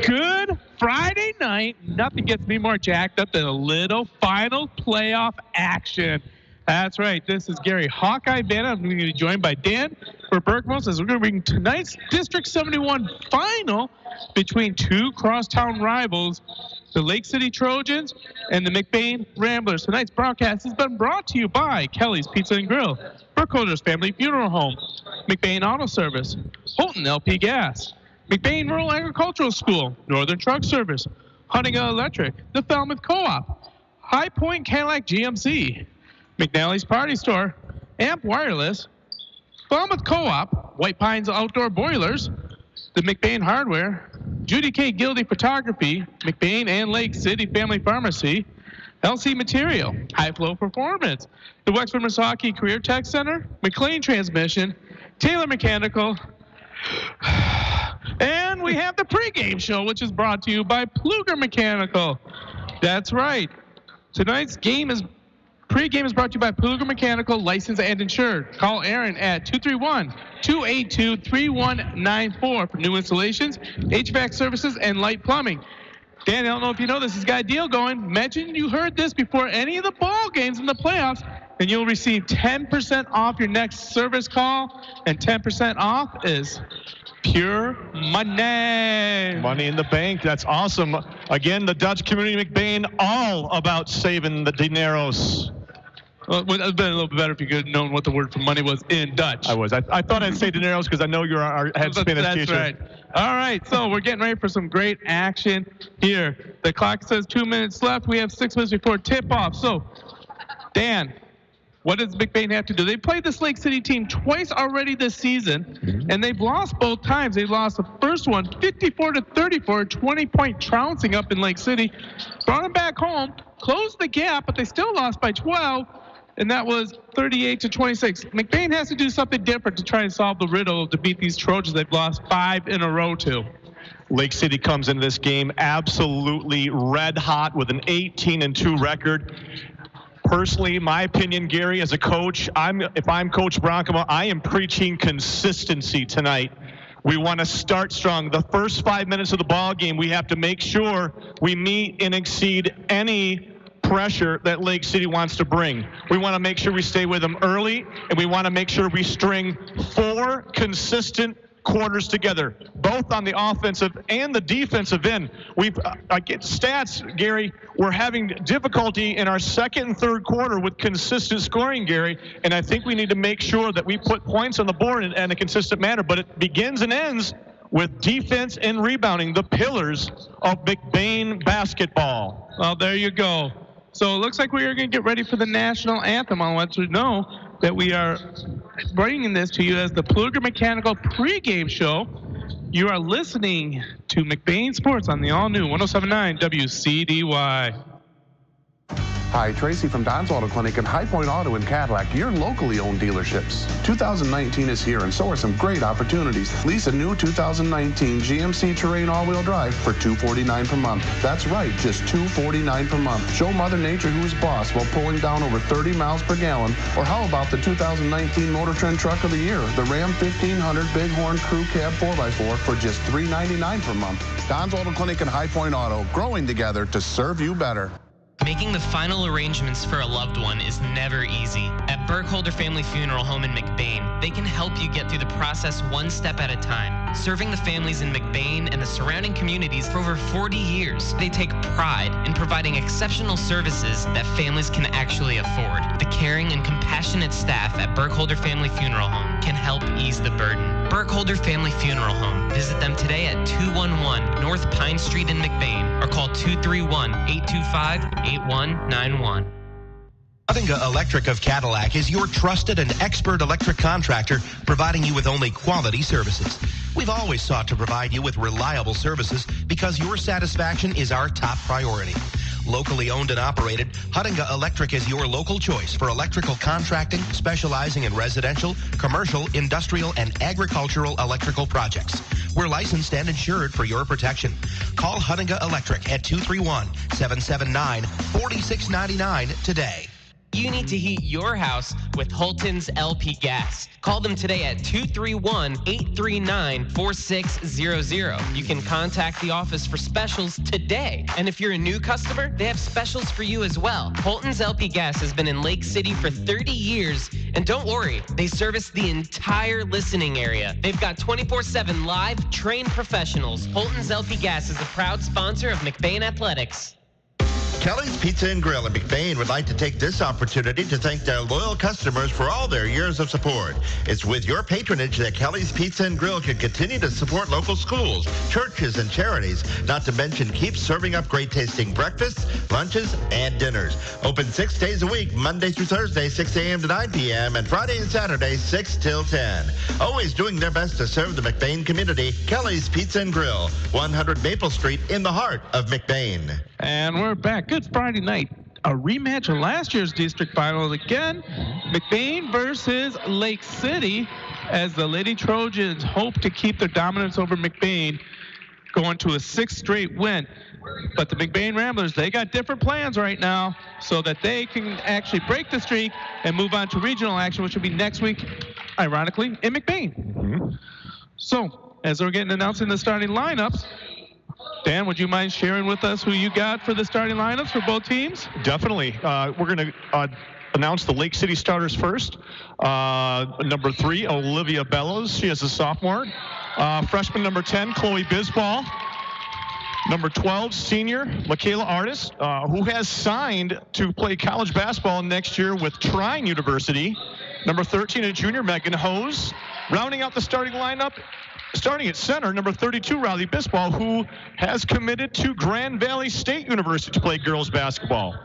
Good Friday night. Nothing gets me more jacked up than a little final playoff action. That's right. This is Gary Hawkeye Banner. I'm going to be joined by Dan for Bergmos as we're going to bring tonight's District 71 final between two crosstown rivals, the Lake City Trojans and the McBain Ramblers. Tonight's broadcast has been brought to you by Kelly's Pizza and Grill, Burkholder's Family Funeral Home, McBain Auto Service, Holton LP Gas, McBain Rural Agricultural School, Northern Truck Service, Huntinga Electric, the Falmouth Co-op, High Point Cadillac GMC, McNally's Party Store, Amp Wireless, Falmouth Co-op, White Pines Outdoor Boilers, the McBain Hardware, Judy K. Gildy Photography, McBain and Lake City Family Pharmacy, LC Material, High Flow Performance, the Wexford Misaki Career Tech Center, McLean Transmission, Taylor Mechanical, and we have the pregame show, which is brought to you by Pluger Mechanical. That's right. Tonight's pregame is brought to you by Pluger Mechanical, licensed and insured. Call Aaron at 231-282-3194 for new installations, HVAC services, and light plumbing. Dan, I don't know if you know this. He's got a deal going. Imagine you heard this before any of the ball games in the playoffs, and you'll receive 10% off your next service call, and 10% off is pure money. Money in the bank. That's awesome. Again, the Dutch community McBain, all about saving the dineros. Well, it would have been a little bit better if you could have known what the word for money was in Dutch. I thought I'd say dineros because I know you're our head Spanish teacher. That's right. All right, so we're getting ready for some great action here. The clock says 2 minutes left. We have 6 minutes before tip-off. So, Dan, what does McBain have to do? They played this Lake City team twice already this season, and they've lost both times. They lost the first one 54-34, 20-point trouncing up in Lake City. Brought them back home, closed the gap, but they still lost by 12. And that was 38-26. McBain has to do something different to try and solve the riddle to beat these Trojans they've lost 5 in a row to. Lake City comes into this game absolutely red hot with an 18-2 record. Personally, my opinion, Gary, as a coach, if I'm Coach Bronkema, I am preaching consistency tonight. We want to start strong. The first 5 minutes of the ball game, we have to make sure we meet and exceed any pressure that Lake City wants to bring. We want to make sure we stay with them early, and we want to make sure we string 4 consistent quarters together, both on the offensive and the defensive end. I get stats, Gary. We're having difficulty in our second and third quarter with consistent scoring, Gary, and I think we need to make sure that we put points on the board in a consistent manner, but it begins and ends with defense and rebounding, the pillars of McBain basketball. Well, there you go. So it looks like we are going to get ready for the national anthem. I want you to know that we are bringing this to you as the Pluger Mechanical pregame show. You are listening to McBain Sports on the all-new 107.9 WCDY. Hi, Tracy from Don's Auto Clinic and High Point Auto in Cadillac, your locally owned dealerships. 2019 is here and so are some great opportunities. Lease a new 2019 GMC Terrain all-wheel drive for $249 per month. That's right, just $249 per month. Show Mother Nature who is boss while pulling down over 30 miles per gallon. Or how about the 2019 Motor Trend Truck of the Year, the Ram 1500 Bighorn Crew Cab 4x4 for just $399 per month. Don's Auto Clinic and High Point Auto, growing together to serve you better. Making the final arrangements for a loved one is never easy. At Burkholder Family Funeral Home in McBain, they can help you get through the process one step at a time. Serving the families in McBain and the surrounding communities for over 40 years, they take pride in providing exceptional services that families can actually afford. The caring and compassionate staff at Burkholder Family Funeral Home can help ease the burden. Burkholder Family Funeral Home. Visit them today at 211 North Pine Street in McBain or call 231-825-8191. Huntinga Electric of Cadillac is your trusted and expert electric contractor, providing you with only quality services. We've always sought to provide you with reliable services because your satisfaction is our top priority. Locally owned and operated, Huntinga Electric is your local choice for electrical contracting, specializing in residential, commercial, industrial, and agricultural electrical projects. We're licensed and insured for your protection. Call Huntinga Electric at 231-779-4699 today. You need to heat your house with Holton's LP Gas. Call them today at 231-839-4600. You can contact the office for specials today. And if you're a new customer, they have specials for you as well. Holton's LP Gas has been in Lake City for 30 years. And don't worry, they service the entire listening area. They've got 24/7 live, trained professionals. Holton's LP Gas is a proud sponsor of McBain Athletics. Kelly's Pizza and Grill in McBain would like to take this opportunity to thank their loyal customers for all their years of support. It's with your patronage that Kelly's Pizza and Grill can continue to support local schools, churches, and charities, not to mention keep serving up great tasting breakfasts, lunches, and dinners. Open 6 days a week, Monday through Thursday, 6 a.m. to 9 p.m., and Friday and Saturday, 6 till 10. Always doing their best to serve the McBain community, Kelly's Pizza and Grill, 100 Maple Street in the heart of McBain. And we're back. Good Friday night. A rematch of last year's district final again. McBain versus Lake City, as the Lady Trojans hope to keep their dominance over McBain, going to a 6th straight win. But the McBain Ramblers, they got different plans right now so that they can actually break the streak and move on to regional action, which will be next week, ironically, in McBain. So, as we're getting announcing the starting lineups, Dan, would you mind sharing with us who you got for the starting lineups for both teams? Definitely. We're going to announce the Lake City starters first. Number 3, Olivia Bellows. She is a sophomore. Freshman number 10, Chloe Bisball. Number 12, senior Michaela Artis, who has signed to play college basketball next year with Trine University. Number 13, a junior, Megan Hose. Rounding out the starting lineup, starting at center, number 32, Riley Bisball, who has committed to Grand Valley State University to play girls basketball.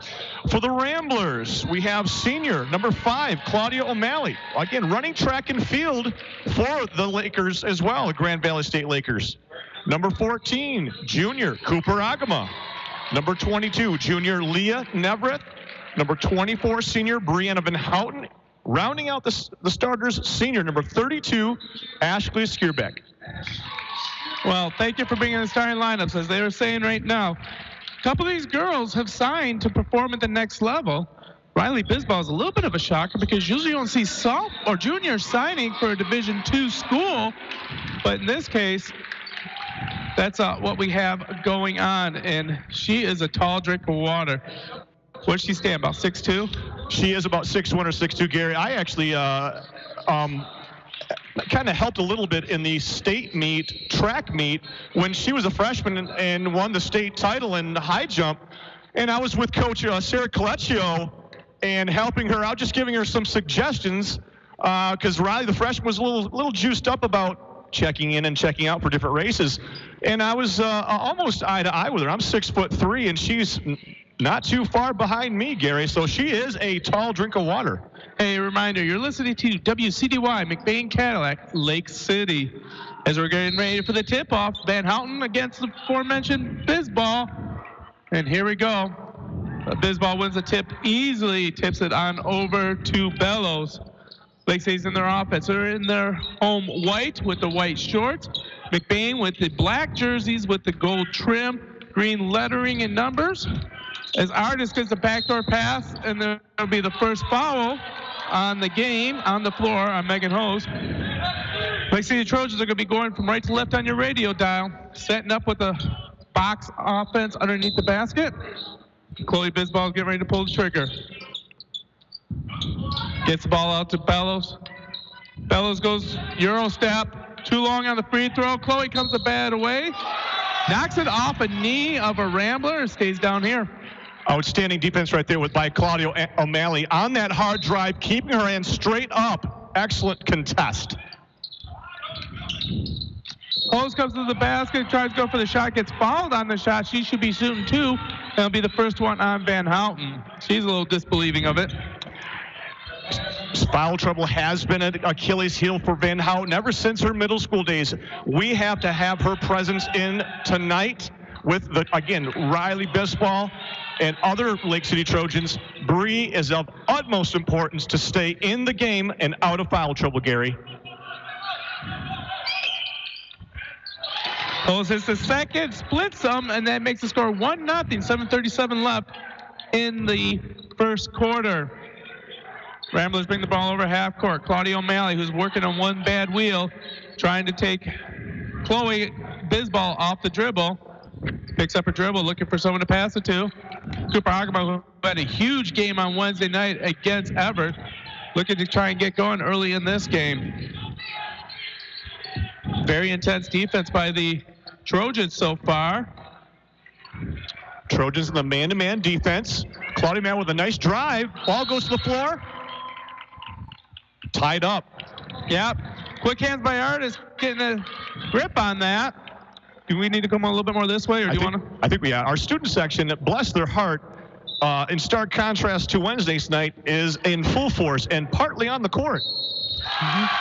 For the Ramblers, we have senior, number 5, Claudia O'Malley. Again, running track and field for the Lakers as well, the Grand Valley State Lakers. Number 14, junior, Cooper Agama. Number 22, junior, Leah Neverett. Number 24, senior, Brianna Van Houten. Rounding out the starters, senior, number 32, Ashley Skierbeck. Well, thank you for bringing the starting lineups. As they were saying right now, a couple of these girls have signed to perform at the next level. Riley Bisball is a little bit of a shocker because usually you don't see sophomore or juniors signing for a Division II school, but in this case, that's what we have going on, and she is a tall drink of water. Where does she stand, about 6'2"? She is about 6'1" or 6'2", Gary. I actually kind of helped a little bit in the state meet, track meet, when she was a freshman and won the state title in high jump. And I was with Coach Sarah Colecchio and helping her out, just giving her some suggestions, because Riley, the freshman, was a little juiced up about checking in and checking out for different races. And I was almost eye to eye with her. I'm 6'3", and she's not too far behind me, Gary. So she is a tall drink of water. Hey, reminder, you're listening to WCDY, McBain Cadillac, Lake City. As we're getting ready for the tip-off, Van Houten against the aforementioned Bisball. And here we go. Bisball wins the tip easily, tips it on over to Bellows. Lake City's in their offense. They're in their home white with the white shorts. McBain with the black jerseys with the gold trim, green lettering and numbers. As Artis gets the backdoor pass, and there will be the first foul on the game, on the floor, on Megan Hose. Lake City Trojans are going to be going from right to left on your radio dial, setting up with a box offense underneath the basket. Chloe Bisball is getting ready to pull the trigger. Gets the ball out to Bellows. Bellows goes Euro step. Too long on the free throw. Chloe comes the bat away. Knocks it off a knee of a Rambler and stays down here. Outstanding defense right there by Claudia O'Malley on that hard drive, keeping her hand straight up. Excellent contest. Hose comes to the basket, tries to go for the shot, gets fouled on the shot. She should be shooting two. That'll be the first one on Van Houten. She's a little disbelieving of it. Foul trouble has been an Achilles heel for Van Houten ever since her middle school days. We have to have her presence in tonight with, again, Riley Bisball and other Lake City Trojans. Bree is of utmost importance to stay in the game and out of foul trouble, Gary. Hose hits the second, splits them, and that makes the score 1-0. 7:37 left in the first quarter. Ramblers bring the ball over half court. Claudia O'Malley, who's working on one bad wheel, trying to take Chloe Bisbal off the dribble. Picks up a dribble, looking for someone to pass it to. Cooper Agama, who had a huge game on Wednesday night against Everett, looking to try and get going early in this game. Very intense defense by the Trojans so far. Trojans in the man-to-man defense. Claudia Mann with a nice drive. Ball goes to the floor. Tied up. Yep. Quick hands by Artis, getting a grip on that. Do we need to come a little bit more this way, or do you want to? I think we are. Our student section, bless their heart, in stark contrast to Wednesday's night, is in full force and partly on the court.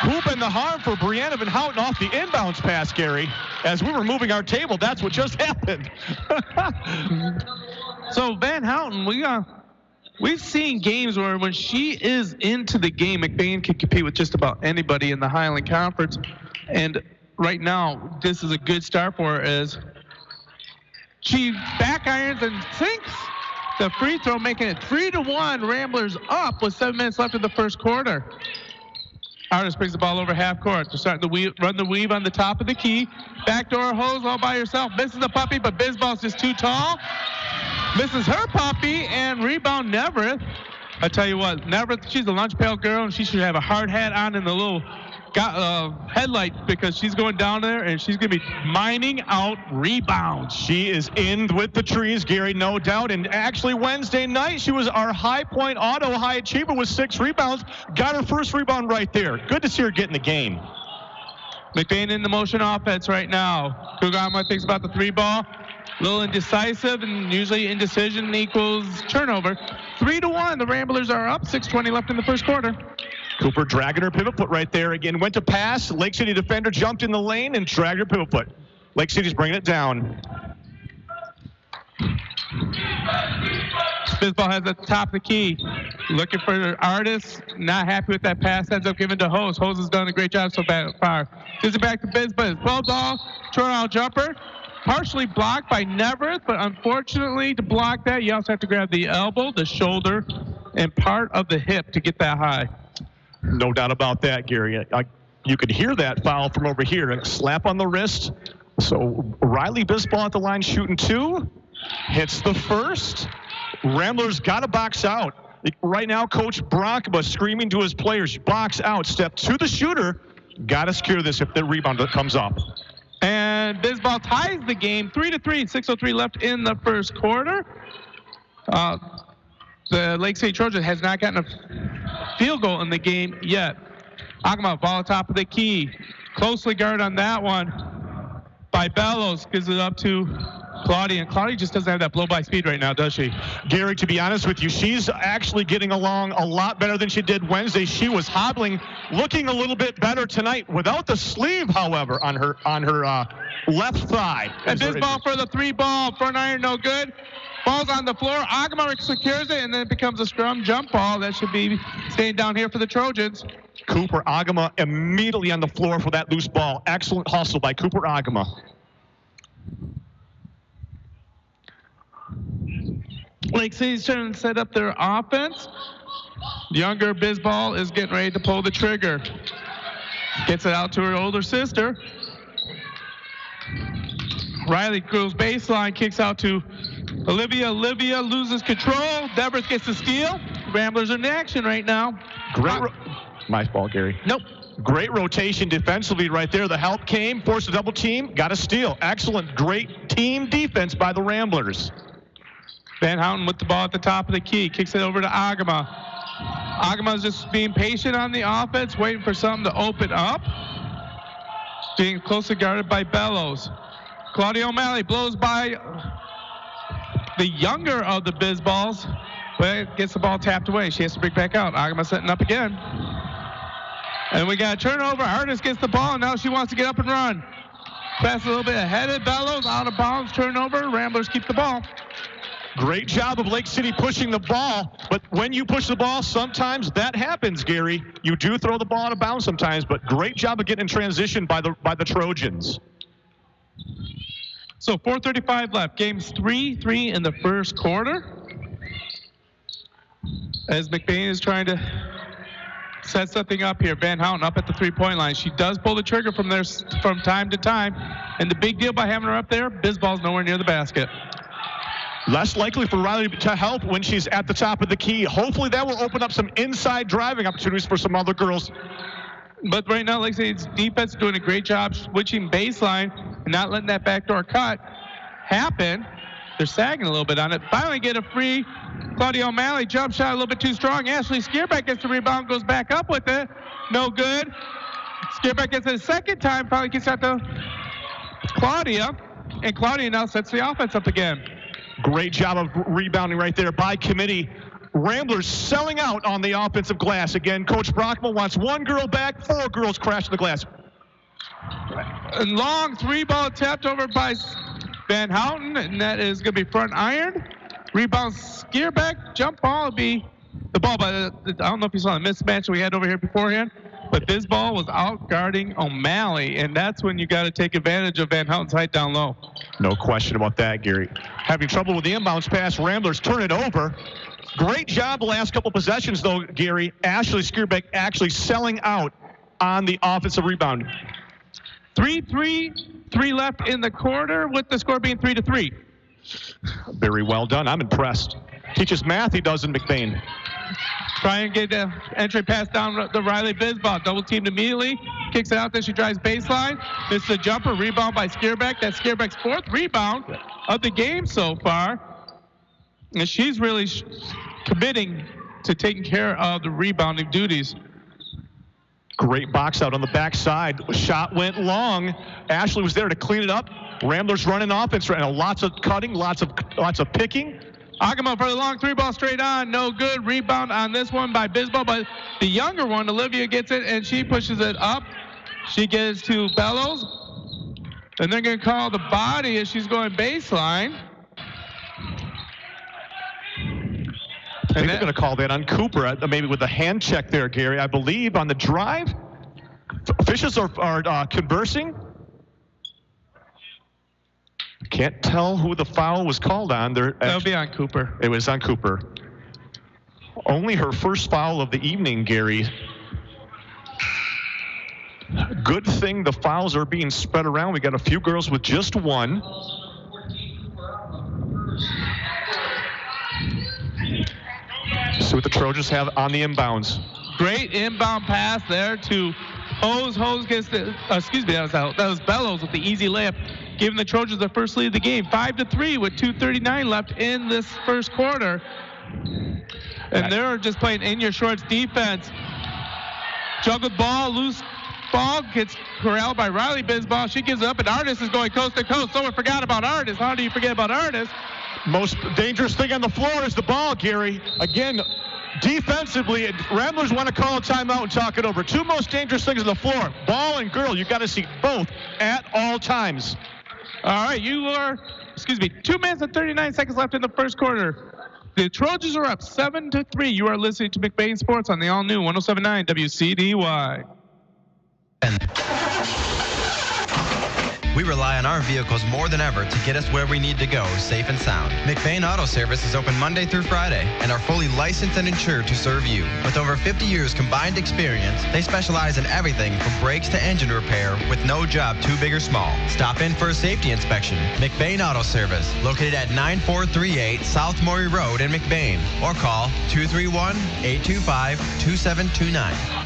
Hoop and the harm for Brianna Van Houten off the inbounds pass, Gary. As we were moving our table, that's what just happened. So Van Houten, we've seen games where when she is into the game, McBain can compete with just about anybody in the Highland Conference. And right now, this is a good start for her as she back irons and sinks the free throw, making it 3-1. Ramblers up with 7 minutes left in the first quarter. Artis brings the ball over half court. They're starting to run the weave on the top of the key. Backdoor hose all by herself. Misses the puppy, but Bisball's just too tall. Misses her puppy, and rebound Neverett. I tell you what, Neverett, she's a lunch pail girl, and she should have a hard hat on and a little headlight, because she's going down there and she's going to be mining out rebounds. She is in with the trees, Gary, no doubt. And actually Wednesday night, she was our High Point Auto high achiever with 6 rebounds. Got her first rebound right there. Good to see her get in the game. McBain in the motion offense right now. Kugama thinks about the 3 ball. A little indecisive, and usually indecision equals turnover. 3-1. The Ramblers are up. 6:20 left in the first quarter. Cooper dragging her pivot foot right there. Again, went to pass. Lake City defender jumped in the lane and dragged her pivot foot. Lake City's bringing it down. Bisbal has at the top of the key. Looking for Artis. Not happy with that pass. Ends up giving to Hose. Hose has done a great job so far. Gives it back to Bisbal. 12 ball. Turnout jumper. Partially blocked by Neverett, but unfortunately to block that, you also have to grab the elbow, the shoulder, and part of the hip to get that high. No doubt about that, Gary. You could hear that foul from over here. A slap on the wrist. So Riley Bisbal at the line shooting 2. Hits the first. Ramblers got to box out. Right now, Coach Brockma screaming to his players, box out. Step to the shooter. Got to secure this if the rebound comes up. And Bisbal ties the game 3-3. 6:03 left in the first quarter. The Lake City Trojan has not gotten a field goal in the game yet. Agama, ball top of the key. Closely guarded on that one by Bellows. Gives it up to Claudia. And Claudia just doesn't have that blow-by speed right now, does she? Gary, to be honest with you, she's actually getting along a lot better than she did Wednesday. She was hobbling, looking a little bit better tonight without the sleeve, however, on her left thigh. And this ball for the 3 ball. Front iron, no good. Ball's on the floor. Agama secures it, and then it becomes a scrum jump ball. That should be staying down here for the Trojans. Cooper Agama immediately on the floor for that loose ball. Excellent hustle by Cooper Agama. Lake City's trying to set up their offense. Younger Bisbal is getting ready to pull the trigger. Gets it out to her older sister. Riley goes baseline, kicks out to Olivia. Olivia loses control. Devers gets the steal. Ramblers are in action right now. Nice ball, Gary. Nope. Great rotation defensively right there. The help came, forced a double team, got a steal. Excellent, great team defense by the Ramblers. Van Houten with the ball at the top of the key. Kicks it over to Agama. Agama's just being patient on the offense, waiting for something to open up. Being closely guarded by Bellows. Claudia O'Malley blows by the younger of the Bisballs, but gets the ball tapped away. She has to bring back out. Agama setting up again. And we got a turnover. Artis gets the ball, and now she wants to get up and run. Pass a little bit ahead of Bellows, out of bounds, turnover. Ramblers keep the ball. Great job of Lake City pushing the ball, but when you push the ball, sometimes that happens, Gary. You do throw the ball out of bounds sometimes, but great job of getting in transition by the Trojans. So 4:35 left. Game's 3-3 in the first quarter. As McBain is trying to set something up here. Van Houten up at the three-point line. She does pull the trigger from there from time to time. And the big deal by having her up there, Bisball's nowhere near the basket. Less likely for Riley to help when she's at the top of the key. Hopefully that will open up some inside driving opportunities for some other girls. But right now, like I say, it's defense doing a great job switching baseline and not letting that backdoor cut happen. They're sagging a little bit on it. Finally get a free. Claudia O'Malley jump shot a little bit too strong. Ashley Skierbeck gets the rebound, goes back up with it. No good. Skierbeck gets it a second time, finally gets out to Claudia. And Claudia now sets the offense up again. Great job of rebounding right there by committee. Ramblers selling out on the offensive glass. Again, Coach Brockman wants one girl back, 4 girls crash the glass. A long three-ball attempt over by Van Houten, and that is going to be front iron. Rebound Skierbeck, jump ball will be the ball by I don't know if you saw the mismatch we had over here beforehand, but this ball was out guarding O'Malley, and that's when you got to take advantage of Van Houten's height down low. No question about that, Gary. Having trouble with the inbounds pass, Ramblers turn it over. Great job the last couple possessions, though, Gary. Ashley Skierbeck actually selling out on the offensive rebound. 3 left in the quarter, with the score being 3-3. Very well done. I'm impressed. Teaches math, he does in McBain. Try and get the entry pass down to Riley Bisball. Double teamed immediately. Kicks it out there. She drives baseline. Misses the jumper. Rebound by Skierbeck. That's Skierbeck's 4th rebound of the game so far. And she's really committing to taking care of the rebounding duties. Great box out on the backside. Shot went long. Ashley was there to clean it up. Ramblers running offense right now. Lots of cutting, lots of picking. Agamo for the long 3-ball straight on. No good. Rebound on this one by Bisball, but the younger one, Olivia, gets it, and she pushes it up. She gets to Bellows, and they're going to call the body as she's going baseline. I think they're going to call that on Cooper, maybe with a hand check there, Gary. I believe on the drive. Officials are conversing. Can't tell who the foul was called on. That'll be on Cooper. It was on Cooper. Only her first foul of the evening, Gary. Good thing the fouls are being spread around. We got a few girls with just one. See what the Trojans have on the inbounds. Great inbound pass there to Hose. Hose gets the, that was Bellows with the easy layup, giving the Trojans the first lead of the game. 5-3 with 2:39 left in this first quarter. And they're just playing in your shorts defense. Juggled ball, loose ball, gets corralled by Riley Bisball. She gives it up, and Artis is going coast to coast. Someone forgot about Artis. How do you forget about Artis? Most dangerous thing on the floor is the ball, Gary. Again, defensively, Ramblers want to call a timeout and talk it over. 2 most dangerous things on the floor, ball and girl. You got to see both at all times. All right, 2 minutes and 39 seconds left in the first quarter. The Trojans are up 7-3. You are listening to McBain Sports on the all-new 107.9 WCDY. We rely on our vehicles more than ever to get us where we need to go, safe and sound. McBain Auto Service is open Monday through Friday and are fully licensed and insured to serve you. With over 50 years combined experience, they specialize in everything from brakes to engine repair with no job too big or small. Stop in for a safety inspection. McBain Auto Service, located at 9438 South Maury Road in McBain, or call 231-825-2729.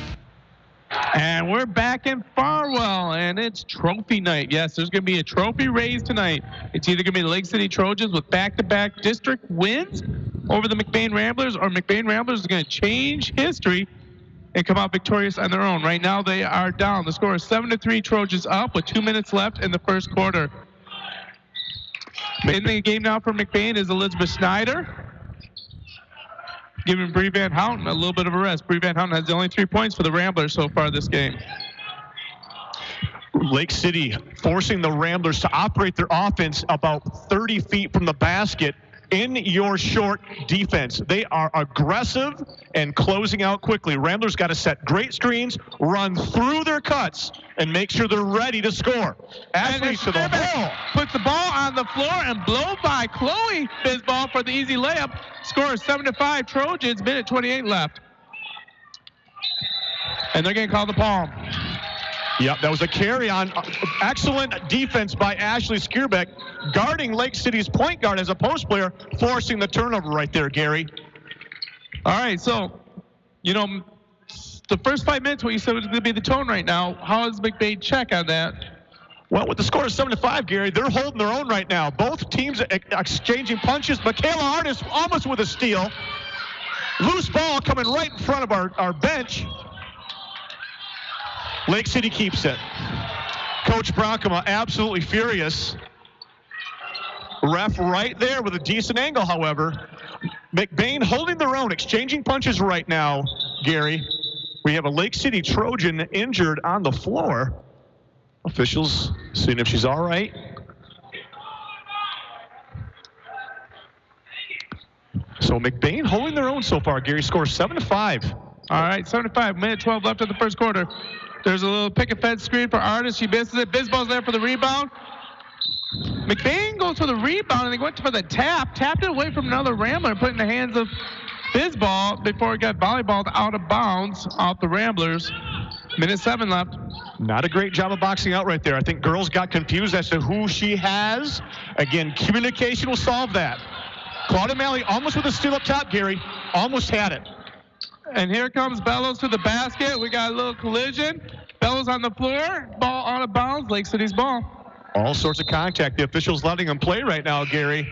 And we're back in Farwell, and it's trophy night. Yes, there's going to be a trophy raised tonight. It's either going to be the Lake City Trojans with back-to-back district wins over the McBain Ramblers, or McBain Ramblers is going to change history and come out victorious on their own. Right now, they are down. The score is 7-3, Trojans up with 2 minutes left in the first quarter. In the game now for McBain is Elizabeth Snyder, giving Bree Van Houten a little bit of a rest. Bree Van Houten has the only 3 points for the Ramblers so far this game. Lake City forcing the Ramblers to operate their offense about 30 feet from the basket in your short defense. They are aggressive and closing out quickly. Ramblers got to set great screens, run through their cuts, and make sure they're ready to score. Ashley to the hole. Puts the ball on the floor and blown by Chloe Bisball for the easy layup. Score is 7-5 Trojans, minute 28 left. And they're going to call the palm. Yep, that was a carry on. Excellent defense by Ashley Skierbeck, guarding Lake City's point guard as a post player, forcing the turnover right there, Gary. All right, so, you know, the first 5 minutes, what you said was going to be the tone right now. How does McBain check on that? Well, with the score of 7-5, Gary, they're holding their own right now. Both teams exchanging punches. Michaela Artis almost with a steal. Loose ball coming right in front of our bench. Lake City keeps it. Coach Bronkema absolutely furious. Ref right there with a decent angle, however. McBain holding their own, exchanging punches right now, Gary. We have a Lake City Trojan injured on the floor. Officials seeing if she's all right. So McBain holding their own so far. Gary scores 7-5. All right, 7-5. Minute 12 left in the first quarter. There's a little pick and fed screen for Artis. She misses it. Bisball's there for the rebound. McBain goes for the rebound, and they went for the tap. Tapped it away from another Rambler and put it in the hands of Bisball before it got volleyballed out of bounds off the Ramblers. Minute 7 left. Not a great job of boxing out right there. I think girls got confused as to who she has. Again, communication will solve that. Claudia Malley almost with a steal up top, Gary. Almost had it. And here comes Bellows to the basket. We got a little collision. Bellows on the floor. Ball out of bounds. Lake City's ball. All sorts of contact. The officials letting them play right now, Gary.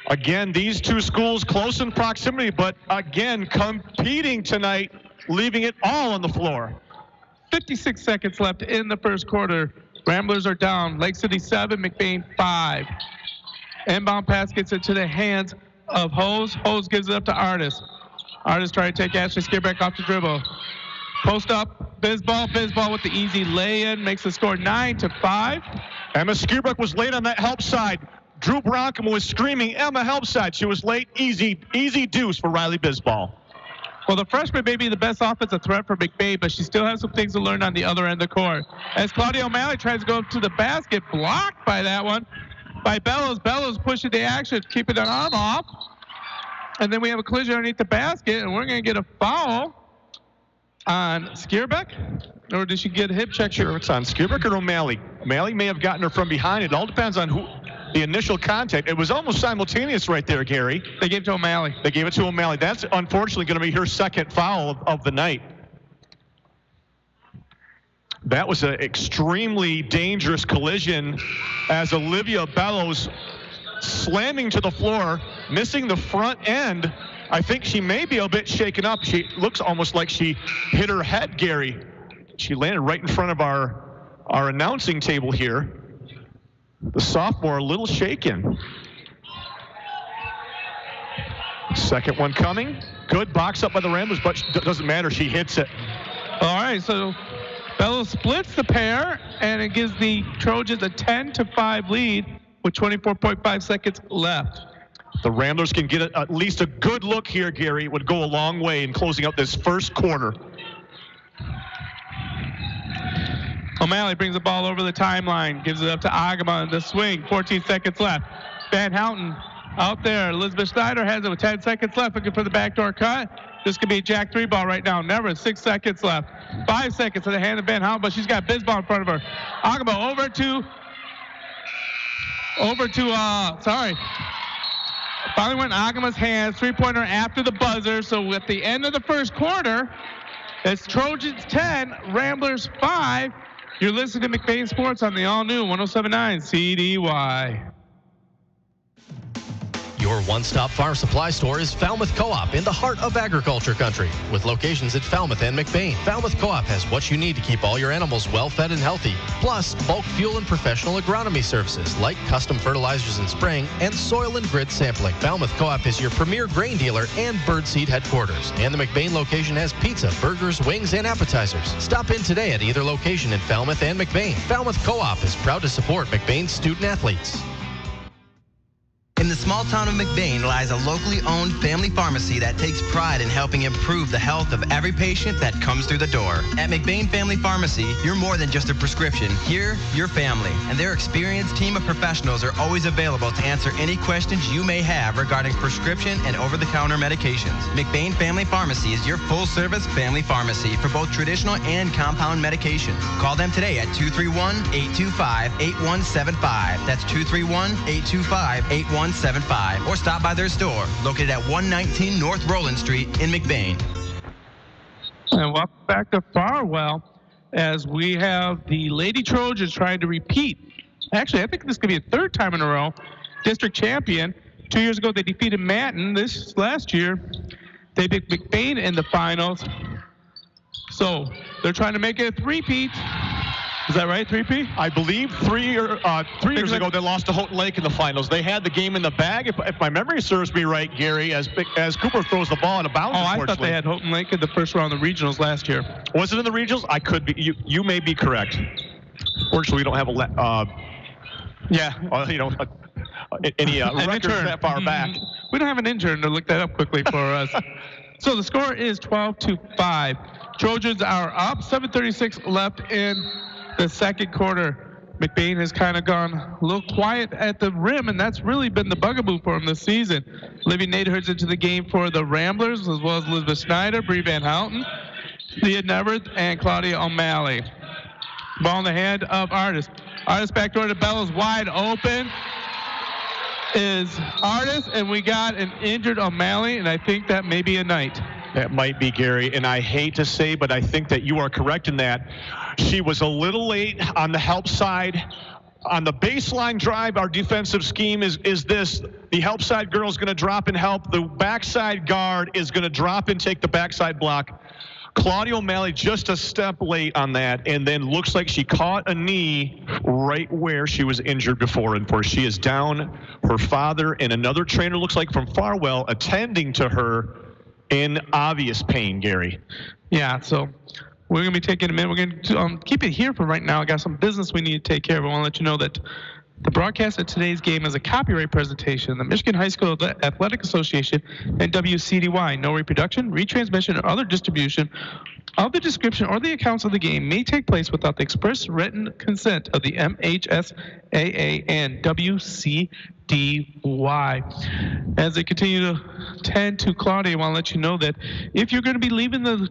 Again, these two schools close in proximity, but again, competing tonight, leaving it all on the floor. 56 seconds left in the first quarter. Ramblers are down. Lake City 7, McBain 5. Inbound pass gets it to the hands of Hose. Hose gives it up to Artis. Artis trying to take Ashley Skierbeck off the dribble. Post up, Bisball. Bisball with the easy lay-in. Makes the score 9-5. Emma Skierbeck was late on that help side. Drew Bronkema was screaming, Emma, help side. She was late. Easy deuce for Riley Bisball. Well, the freshman may be the best offensive threat for McBain, but she still has some things to learn on the other end of the court. As Claudia O'Malley tries to go to the basket, blocked by that one by Bellows. Bellows pushing the action, keeping an arm off. And then we have a collision underneath the basket, and we're going to get a foul on Skierbeck. Or did she get a hip check? Sure, it's on Skierbeck or O'Malley. O'Malley may have gotten her from behind. It all depends on who the initial contact. It was almost simultaneous right there, Gary. They gave it to O'Malley. They gave it to O'Malley. That's unfortunately going to be her second foul of the night. That was an extremely dangerous collision as Olivia Bellows slamming to the floor, missing the front end. I think she may be a bit shaken up. She looks almost like she hit her head, Gary. She landed right in front of our announcing table here. The sophomore a little shaken. Second one coming. Good box up by the Ramblers, but it doesn't matter. She hits it. All right, so Bellows splits the pair, and it gives the Trojans a 10-5 lead with 24.5 seconds left. The Ramblers can get at least a good look here, Gary. It would go a long way in closing out this first quarter. O'Malley brings the ball over the timeline, gives it up to Agama in the swing. 14 seconds left. Van Houten out there. Elizabeth Snyder has it with 10 seconds left, looking for the backdoor cut. This could be a jack 3 ball right now. Never. 6 seconds left. 5 seconds in the hand of Van Houten, but she's got Bisball in front of her. Agama over to finally went in Agama's hands. 3-pointer after the buzzer. So at the end of the first quarter, it's Trojans 10, Ramblers 5. You're listening to McBain Sports on the all-new 107.9 CDY. Your one-stop farm supply store is Falmouth Co-op in the heart of agriculture country. With locations at Falmouth and McBain, Falmouth Co-op has what you need to keep all your animals well-fed and healthy. Plus, bulk fuel and professional agronomy services like custom fertilizers and spraying and soil and grid sampling. Falmouth Co-op is your premier grain dealer and birdseed headquarters. And the McBain location has pizza, burgers, wings, and appetizers. Stop in today at either location in Falmouth and McBain. Falmouth Co-op is proud to support McBain's student athletes. In the small town of McBain lies a locally owned family pharmacy that takes pride in helping improve the health of every patient that comes through the door. At McBain Family Pharmacy, you're more than just a prescription. Here, you're family, and their experienced team of professionals are always available to answer any questions you may have regarding prescription and over-the-counter medications. McBain Family Pharmacy is your full-service family pharmacy for both traditional and compound medications. Call them today at 231-825-8175. That's 231-825-8175. Or stop by their store, located at 119 North Roland Street in McBain. And welcome back to Farwell, as we have the Lady Trojans trying to repeat. Actually, I think this could be a third time in a row. District champion. 2 years ago, they defeated Manton. This last year, they beat McBain in the finals. So they're trying to make it a three-peat. Is that right, 3P? I believe 3 years ago they lost to Houghton Lake in the finals. They had the game in the bag, if my memory serves me right, Gary, as Cooper throws the ball out of bounds. Oh, I thought they had Houghton Lake in the first round of the regionals last year. Was it in the regionals? I could be. You may be correct. Fortunately, we don't have any records that far back. We don't have an intern to look that up quickly for us. So the score is 12-5. Trojans are up. 7:36 left in the second quarter. McBain has kind of gone a little quiet at the rim, and that's really been the bugaboo for him this season. Livy Naderhood's into the game for the Ramblers, as well as Elizabeth Snyder, Bree Van Houten, Leah Neverth, and Claudia O'Malley. Ball in the hand of Artis. Artis backdoor to Bellows, wide open is Artis, and we got an injured O'Malley, and I think that may be a night. That might be, Gary, and I hate to say, but I think that you are correct in that. She was a little late on the help side. On the baseline drive, our defensive scheme is this. The help side girl is going to drop and help. The backside guard is going to drop and take the backside block. Claudia O'Malley just a step late on that, and then looks like she caught a knee right where she was injured before. And for she is down. Her father and another trainer, looks like from Farwell, attending to her in obvious pain, Gary. Yeah, so we're going to be taking a minute. We're going to keep it here for right now. I got some business we need to take care of. I want to let you know that the broadcast of today's game is a copyright presentation of the Michigan High School Athletic Association and WCDY. No reproduction, retransmission, or other distribution of the description or the accounts of the game may take place without the express written consent of the MHSAA and WCDY. As they continue to tend to Claudia, I want to let you know that if you're going to be leaving the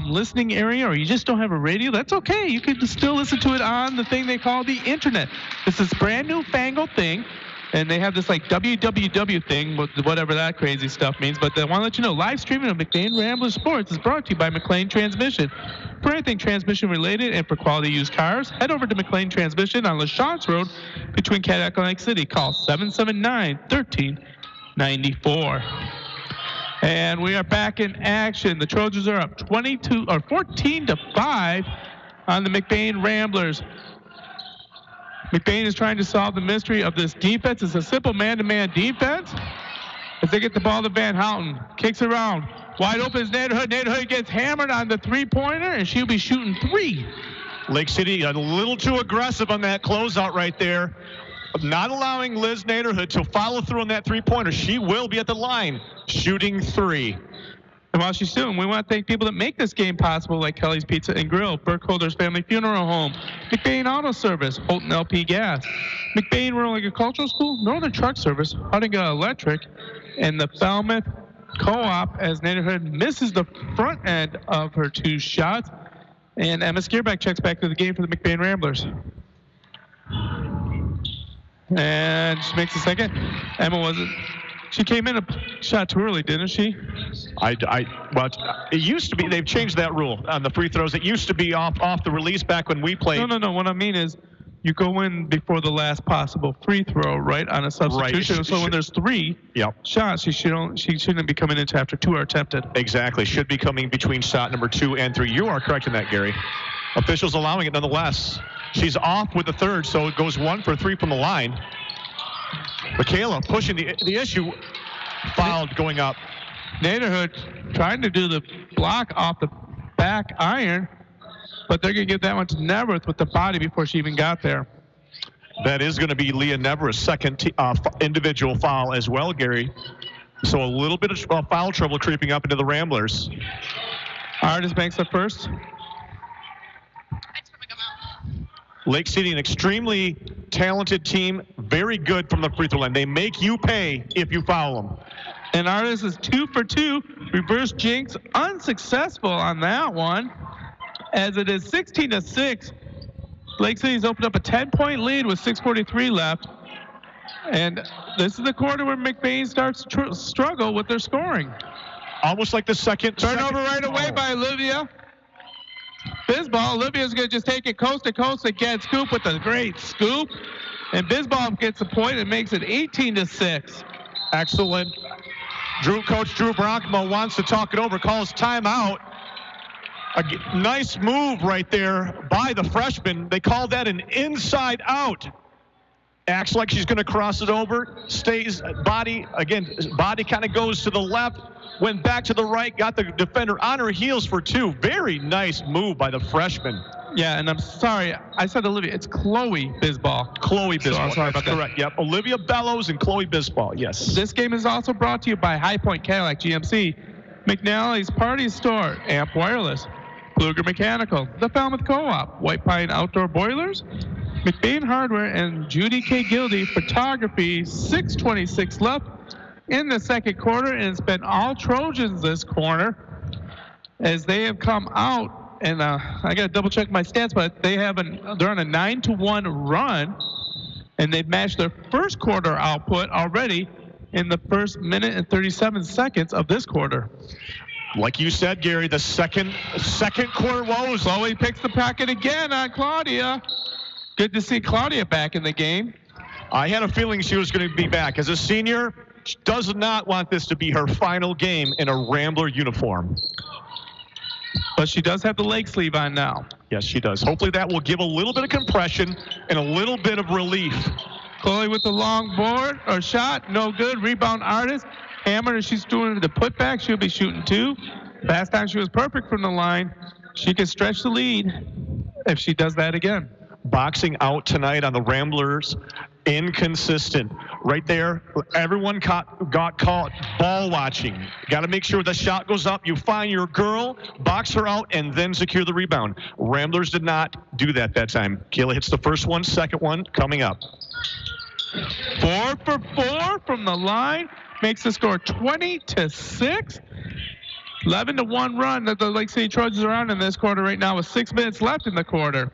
listening area, or you just don't have a radio, that's okay. You can still listen to it on the thing they call the internet. This is brand new fangled thing, and they have this like www thing, whatever that crazy stuff means. But I want to let you know, live streaming of McBain Ramblers Sports is brought to you by McLean Transmission. For anything transmission related and for quality used cars, head over to McLean Transmission on LaChance Road between Cadillac and Lake City. Call 779-1394. And we are back in action. The Trojans are up 14-5 on the McBain Ramblers. McBain is trying to solve the mystery of this defense. It's a simple man-to-man defense. As they get the ball to Van Houten, kicks around. Wide open is Naderhood. Naderhood gets hammered on the three-pointer, and she'll be shooting three. Lake City a little too aggressive on that closeout right there. Not allowing Liz Naderhood to follow through on that three-pointer. She will be at the line shooting three. And while she's shooting, we want to thank people that make this game possible, like Kelly's Pizza and Grill, Burkholder's Family Funeral Home, McBain Auto Service, Holton LP Gas, McBain Rural Agricultural School, Northern Truck Service, Huttinga Electric, and the Falmouth Co-op, as Naderhood misses the front end of her two shots. And Emma Skierbeck checks back to the game for the McBain Ramblers. And she makes a second. Emma wasn't. She came in a shot too early, didn't she? Well, it used to be, they've changed that rule on the free throws. It used to be off the release back when we played. No. What I mean is, you go in before the last possible free throw, right, on a substitution. Right. So when there's three shots, she shouldn't be coming in after two are attempted. Exactly. Should be coming between shot number 2 and 3. You are correct in that, Gary. Officials allowing it nonetheless. She's off with the third, so it goes 1 for 3 from the line. Michaela pushing the issue. Fouled going up. Naderhood trying to do the block off the back iron, but they're going to give that one to Neverth with the body before she even got there. That is going to be Leah Nevers' second individual foul as well, Gary. So a little bit of foul trouble creeping up into the Ramblers. Artis makes the first. Lake City, an extremely talented team, very good from the free throw line. They make you pay if you foul them. And Artis is 2 for 2. Reverse jinx, unsuccessful on that one. As it is 16-6. Lake City's opened up a 10-point lead with 6:43 left. And this is the quarter where McBain starts to struggle with their scoring. Almost like the second. Turnover right away by Olivia. Bisbal, Olivia's going to just take it coast to coast again. Scoop with a great scoop. And Bisbal gets the point and makes it 18-6. Excellent. Coach Drew Brockma wants to talk it over, calls timeout. A nice move right there by the freshman. They call that an inside out. Acts like she's going to cross it over. Stays body kind of goes to the left. Went back to the right. Got the defender on her heels for two. Very nice move by the freshman. Yeah, and I'm sorry. I said Olivia. It's Chloe Bisbal. Chloe Bisbal. So I'm sorry about that. Correct. Yep. Olivia Bellows and Chloe Bisbal. Yes. This game is also brought to you by High Point Cadillac GMC, McNally's Party Store, Amp Wireless, Kluger Mechanical, the Falmouth Co-op, White Pine Outdoor Boilers, McBain Hardware, and Judy K. Gildy Photography. 6:26 left in the second quarter, and it's been all Trojans this corner as they have come out. And I got to double check my stats, but they're on a 9-1 run, and they've matched their first quarter output already in the first minute and 37 seconds of this quarter. Like you said, Gary, the second quarter woes. Chloe picks the pocket again on Claudia. Good to see Claudia back in the game. I had a feeling she was going to be back. As a senior, she does not want this to be her final game in a Rambler uniform. But she does have the leg sleeve on now. Yes, she does. Hopefully that will give a little bit of compression and a little bit of relief. Chloe with the long board or shot, no good. Rebound Artis. Hammer, she's doing the putback. She'll be shooting two. Last time she was perfect from the line. She can stretch the lead if she does that again. Boxing out tonight on the Ramblers, inconsistent. Right there, everyone got caught ball watching. Got to make sure the shot goes up. You find your girl, box her out, and then secure the rebound. Ramblers did not do that time. Kayla hits the first one, second one coming up. 4 for 4 from the line. Makes the score 20-6. 11-1 run that the Lake City Trojans are on in this quarter right now with 6 minutes left in the quarter.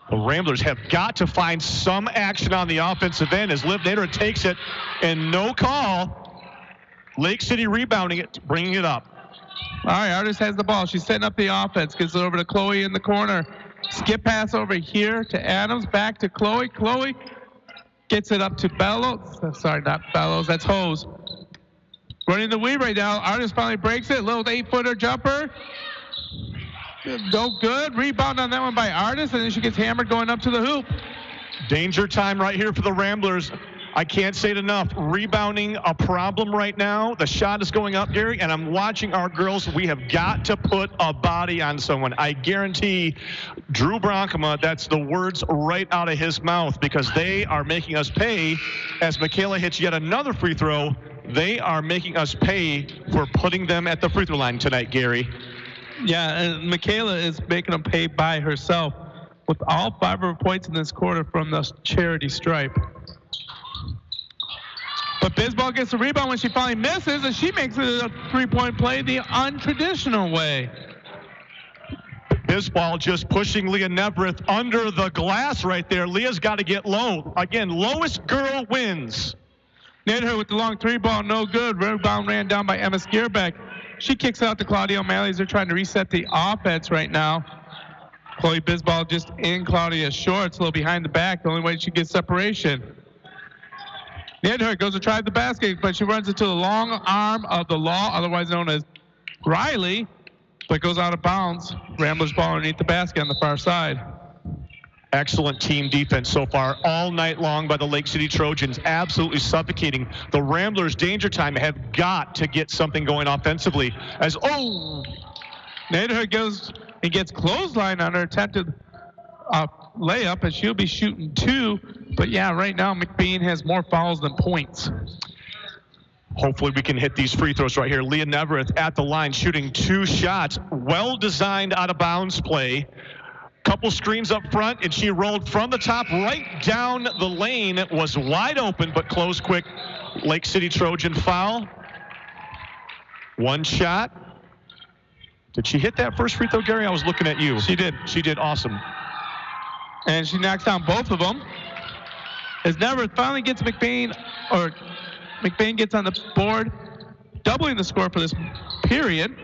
The Ramblers have got to find some action on the offensive end as Liv Nader takes it and no call. Lake City rebounding it, bringing it up. All right, Artis has the ball. She's setting up the offense. Gets it over to Chloe in the corner. Skip pass over here to Adams. Back to Chloe. Chloe gets it up to Bellows. Sorry, not Bellows. That's Hose. Running the weave right now. Artis finally breaks it. Little 8-footer jumper. No good. Rebound on that one by Artis, and then she gets hammered going up to the hoop. Danger time right here for the Ramblers. I can't say it enough. Rebounding a problem right now. The shot is going up, Gary, and I'm watching our girls. We have got to put a body on someone. I guarantee Drew Bronkema, that's the words right out of his mouth, because they are making us pay. As Michaela hits yet another free throw, they are making us pay for putting them at the free throw line tonight, Gary. Yeah, and Michaela is making them pay by herself with all 5 of her points in this quarter from the charity stripe. But Bisbal gets the rebound when she finally misses, and she makes it a three-point play the untraditional way. Bisbal just pushing Leah Neverith under the glass right there. Leah's got to get low. Again, lowest girl wins. Nader with the long three ball, no good. Rebound ran down by Emma Skierbeck. She kicks out to Claudia O'Malley as they're trying to reset the offense right now. Chloe Bisbal just in Claudia's shorts, a little behind the back. The only way she gets separation. Nader goes to try the basket, but she runs into the long arm of the law, otherwise known as Riley, but goes out of bounds. Ramblers ball underneath the basket on the far side. Excellent team defense so far all night long by the Lake City Trojans, absolutely suffocating. The Ramblers' danger time have got to get something going offensively as, Nader goes and gets clothesline on her attempted layup, and she'll be shooting 2 But yeah, right now McBain has more fouls than points. Hopefully we can hit these free throws right here. Leah Nevereth at the line shooting 2 shots. Well-designed out-of-bounds play. Couple screens up front, and she rolled from the top right down the lane. It was wide open, but closed quick. Lake City Trojan foul. 1 shot. Did she hit that first free throw, Gary? I was looking at you. She did. She did. Awesome. And she knocks down both of them. As Nevereth finally gets McBain gets on the board, doubling the score for this period.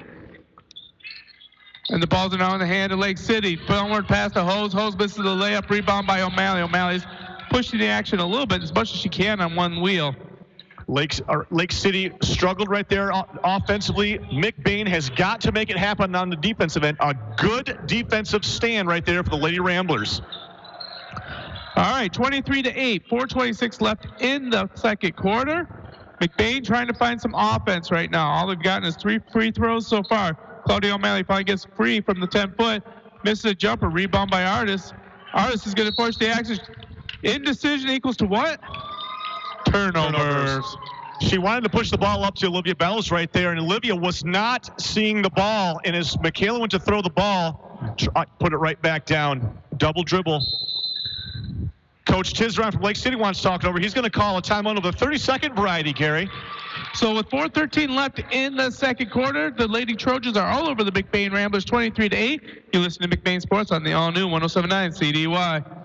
And the balls are now in the hand of Lake City. Downward pass to Hose. Hose misses the layup. Rebound by O'Malley. O'Malley's pushing the action a little bit, as much as she can on one wheel. Lake City struggled right there offensively. McBain has got to make it happen on the defensive end. A good defensive stand right there for the Lady Ramblers. All right, 23-8, 4:26 left in the second quarter. McBain trying to find some offense right now. All they've gotten is 3 free throws so far. Claudia O'Malley finally gets free from the 10-foot. Misses a jumper. Rebound by Artis. Artis is going to force the action. Indecision equals to what? Turnovers. She wanted to push the ball up to Olivia Bells right there, and Olivia was not seeing the ball. And as Michaela went to throw the ball, put it right back down. Double dribble. Coach Tisron from Lake City wants to talk it over. He's going to call a timeout of the 30-second variety, Gary. So with 4:13 left in the second quarter, the Lady Trojans are all over the McBain Ramblers, 23-8. You listen to McBain Sports on the all-new 107.9 CDY.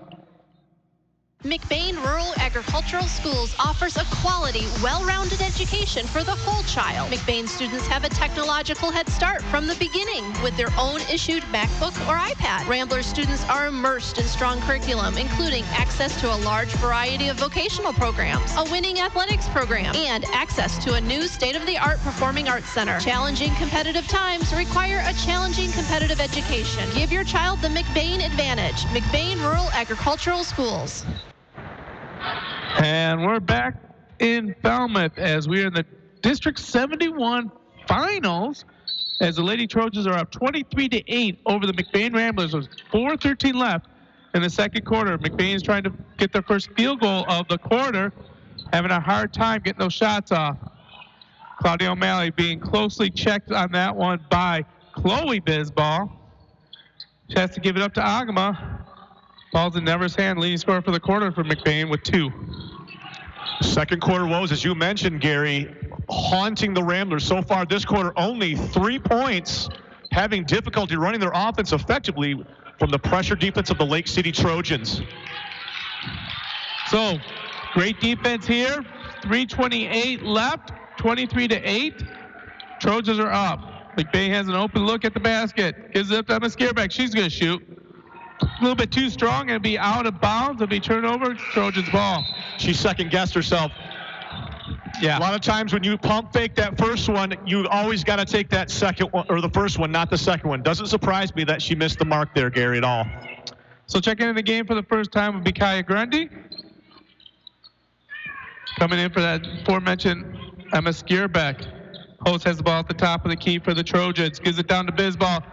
McBain Rural Agricultural Schools offers a quality, well-rounded education for the whole child. McBain students have a technological head start from the beginning with their own issued MacBook or iPad. Rambler students are immersed in strong curriculum, including access to a large variety of vocational programs, a winning athletics program, and access to a new state-of-the-art performing arts center. Challenging competitive times require a challenging competitive education. Give your child the McBain advantage. McBain Rural Agricultural Schools. And we're back in Falmouth as we are in the District 71 finals as the Lady Trojans are up 23-8 over the McBain Ramblers with 4:13 left in the second quarter. McBain is trying to get their first field goal of the quarter, having a hard time getting those shots off. Claudia O'Malley being closely checked on that one by Chloe Bisball. She has to give it up to Agama. Ball's in Never's hand, leading scorer for the quarter for McBain with 2. Second quarter woes, as you mentioned, Gary, haunting the Ramblers. So far this quarter, only 3 points, having difficulty running their offense effectively from the pressure defense of the Lake City Trojans. So, great defense here. 3:28 left, 23-8. Trojans are up. McBain has an open look at the basket. Gives it up to Emma Skierbeck. She's going to shoot. A little bit too strong and be out of bounds. It'll be turned over. Trojans ball. She second-guessed herself. Yeah. A lot of times when you pump fake that first one, you always got to take that second one, or the first one, not the second one. Doesn't surprise me that she missed the mark there, Gary, at all. So checking in the game for the first time would be Kaya Grundy. Coming in for that aforementioned Emma Skierbeck. Host has the ball at the top of the key for the Trojans. Gives it down to Bisball.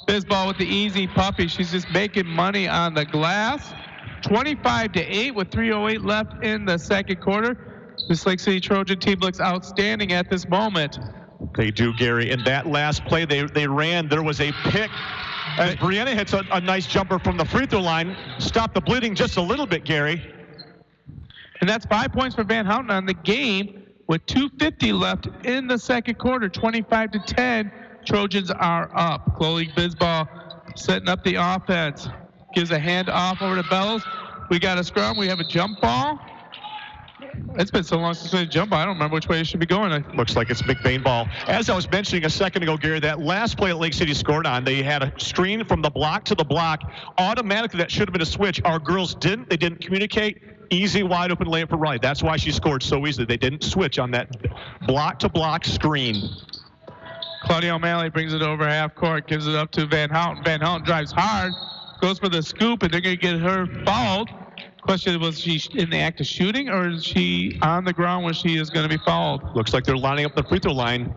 Bisball with the easy puppy. She's just making money on the glass. 25-8 with 3:08 left in the second quarter. This Lake City Trojan team looks outstanding at this moment. They do, Gary. In that last play they ran, there was a pick. As Brianna hits a nice jumper from the free throw line, stopped the bleeding just a little bit, Gary. And that's 5 points for Van Houten on the game with 2:50 left in the second quarter. 25-10. Trojans are up. Chloe Bisball setting up the offense. Gives a hand off over to Bells. We got a scrum. We have a jump ball. It's been so long since we had a jump ball. I don't remember which way it should be going. Looks like it's McBain ball. As I was mentioning a second ago, Gary, that last play that Lake City scored on, they had a screen from the block to the block. Automatically, that should have been a switch. Our girls didn't. They didn't communicate. Easy, wide open layup for Riley. That's why she scored so easily. They didn't switch on that block-to-block screen. Claudia O'Malley brings it over half court, gives it up to Van Houten. Van Houten drives hard, goes for the scoop, and they're going to get her fouled. Question, was she in the act of shooting, or is she on the ground when she is going to be fouled? Looks like they're lining up the free throw line.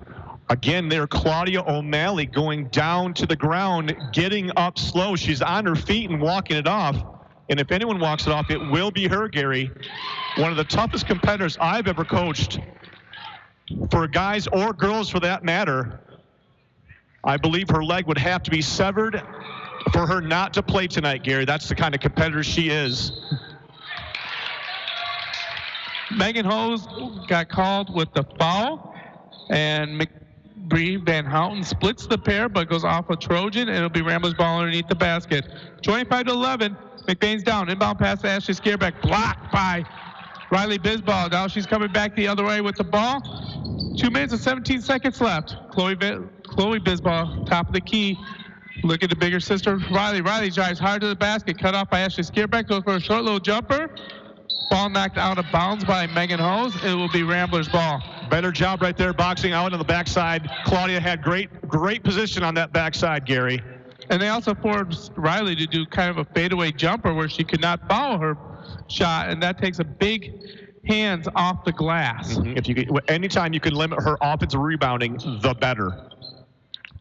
Again, there, Claudia O'Malley going down to the ground, getting up slow. She's on her feet and walking it off. And if anyone walks it off, it will be her, Gary. One of the toughest competitors I've ever coached, for guys or girls for that matter. I believe her leg would have to be severed for her not to play tonight, Gary. That's the kind of competitor she is. Megan Hose got called with the foul, and Bree Van Houten splits the pair but goes off a Trojan, and it'll be Ramblers ball underneath the basket. 25-11. McBain's down. Inbound pass to Ashley Scareback. Blocked by Riley Bisbal. Now she's coming back the other way with the ball. 2 minutes and 17 seconds left. Chloe Bisbal, top of the key. Look at the bigger sister, Riley. Riley drives hard to the basket. Cut off by Ashley Scareback. Goes for a short little jumper. Ball knocked out of bounds by Megan Hose. It will be Ramblers ball. Better job right there, boxing out on the backside. Claudia had great position on that backside, Gary. And they also forced Riley to do kind of a fadeaway jumper where she could not follow her shot, and that takes a big hands off the glass. Anytime you can limit her offensive rebounding, the better.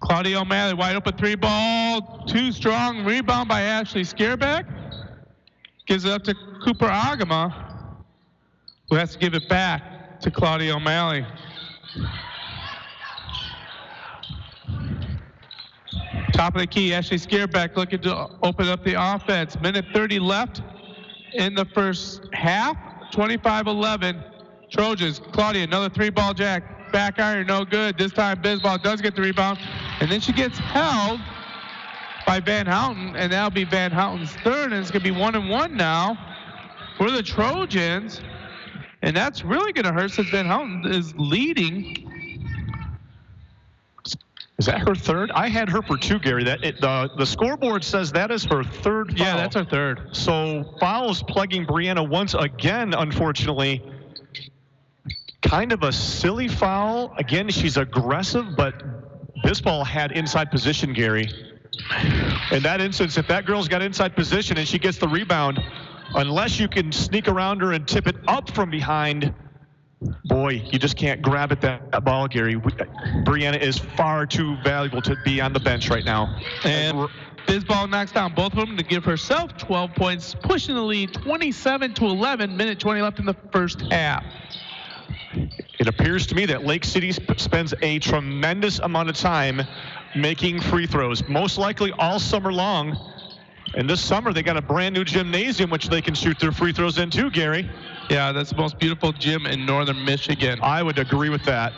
Claudia O'Malley, wide open three ball, too strong. Rebound by Ashley Scareback. Gives it up to Cooper Agama, who has to give it back to Claudia O'Malley. Top of the key, Ashley Scareback looking to open up the offense. Minute 30 left in the first half. 25-11. Trojans. Claudia, another three-ball jack. Back iron, no good. This time Bisbal does get the rebound. And then she gets held by Van Houten, and that'll be Van Houten's third, and it's going to be 1-1 now for the Trojans. And that's really going to hurt since Van Houten is leading. Is that her third? I had her for 2, Gary. The scoreboard says that is her third foul. Yeah, that's her third. So fouls plugging Brianna once again, unfortunately. Kind of a silly foul. Again, she's aggressive, but Bisbal had inside position, Gary. In that instance, if that girl's got inside position and she gets the rebound, unless you can sneak around her and tip it up from behind, boy, you just can't grab at that ball, Gary. Brianna is far too valuable to be on the bench right now. And Bisbal knocks down both of them to give herself 12 points, pushing the lead 27-11. Minute 20 left in the first half. It appears to me that Lake City spends a tremendous amount of time making free throws, most likely all summer long. And this summer, they got a brand new gymnasium, which they can shoot their free throws in too, Gary. Yeah, that's the most beautiful gym in northern Michigan. I would agree with that.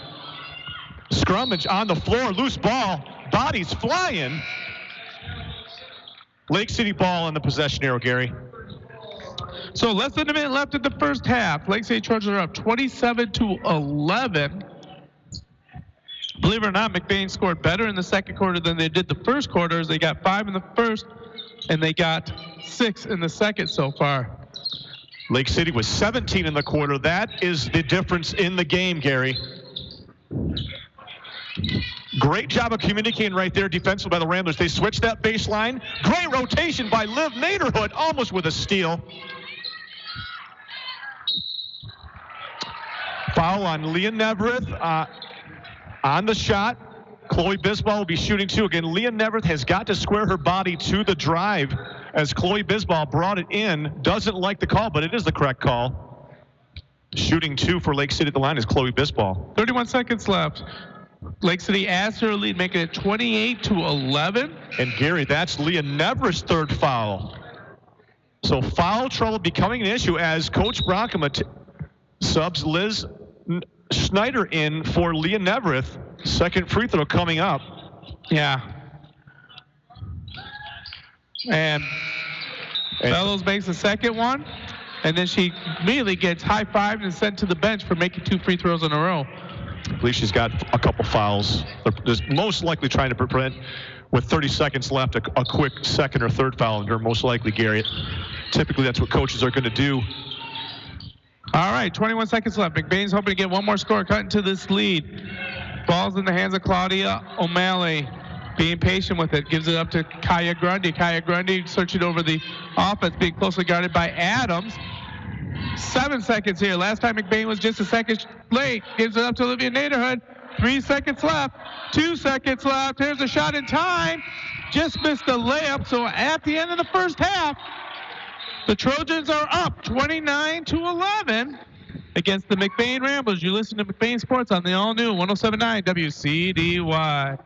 Scrummage on the floor, loose ball, bodies flying. Lake City ball in the possession arrow, Gary. So less than a minute left in the first half. Lake City Trojans are up 27-11. Believe it or not, McBain scored better in the second quarter than they did the first quarter. They got 5 in the first, and they got 6 in the second so far. Lake City was 17 in the quarter. That is the difference in the game, Gary. Great job of communicating right there defensively by the Ramblers. They switched that baseline. Great rotation by Liv Naderhood, almost with a steal. Foul on Leah Nevereth on the shot. Chloe Bisbal will be shooting 2. Again, Leah Nevereth has got to square her body to the drive as Chloe Bisbal brought it in. Doesn't like the call, but it is the correct call. Shooting 2 for Lake City at the line is Chloe Bisbal. 31 seconds left. Lake City adds to her lead, making it 28-11. And Gary, that's Leah Nevereth's third foul. So foul trouble becoming an issue as Coach Brockema subs Liz Schneider in for Leah Nevereth. Second free throw coming up. Yeah. And Bellows makes the second one, and then she immediately gets high-fived and sent to the bench for making 2 free throws in a row. I believe she's got a couple fouls. They're most likely trying to prevent, with 30 seconds left, a quick second or third foul on her, most likely, Gary. Typically, that's what coaches are going to do. All right, 21 seconds left. McBain's hoping to get one more score, cut into this lead. Ball's in the hands of Claudia O'Malley. Being patient with it, gives it up to Kaya Grundy. Kaya Grundy searching over the offense, being closely guarded by Adams. 7 seconds here. Last time McBain was just a second late. Gives it up to Olivia Naderhood. 3 seconds left. 2 seconds left. Here's a shot in time. Just missed the layup. So at the end of the first half, The Trojans are up 29-11 against the McBain Ramblers. You listen to McBain Sports on the all-new 107.9 WCDY.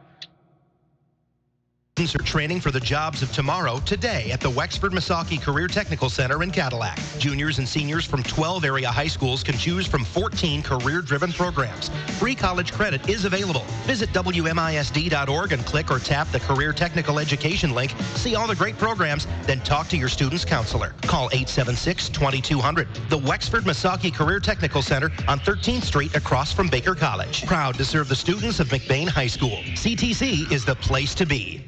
Students are training for the jobs of tomorrow today at the Wexford Misaki Career Technical Center in Cadillac. Juniors and seniors from 12 area high schools can choose from 14 career-driven programs. Free college credit is available. Visit WMISD.org and click or tap the Career Technical Education link. See all the great programs, then talk to your student's counselor. Call 876-2200. The Wexford Misaki Career Technical Center on 13th Street across from Baker College. Proud to serve the students of McBain High School. CTC is the place to be.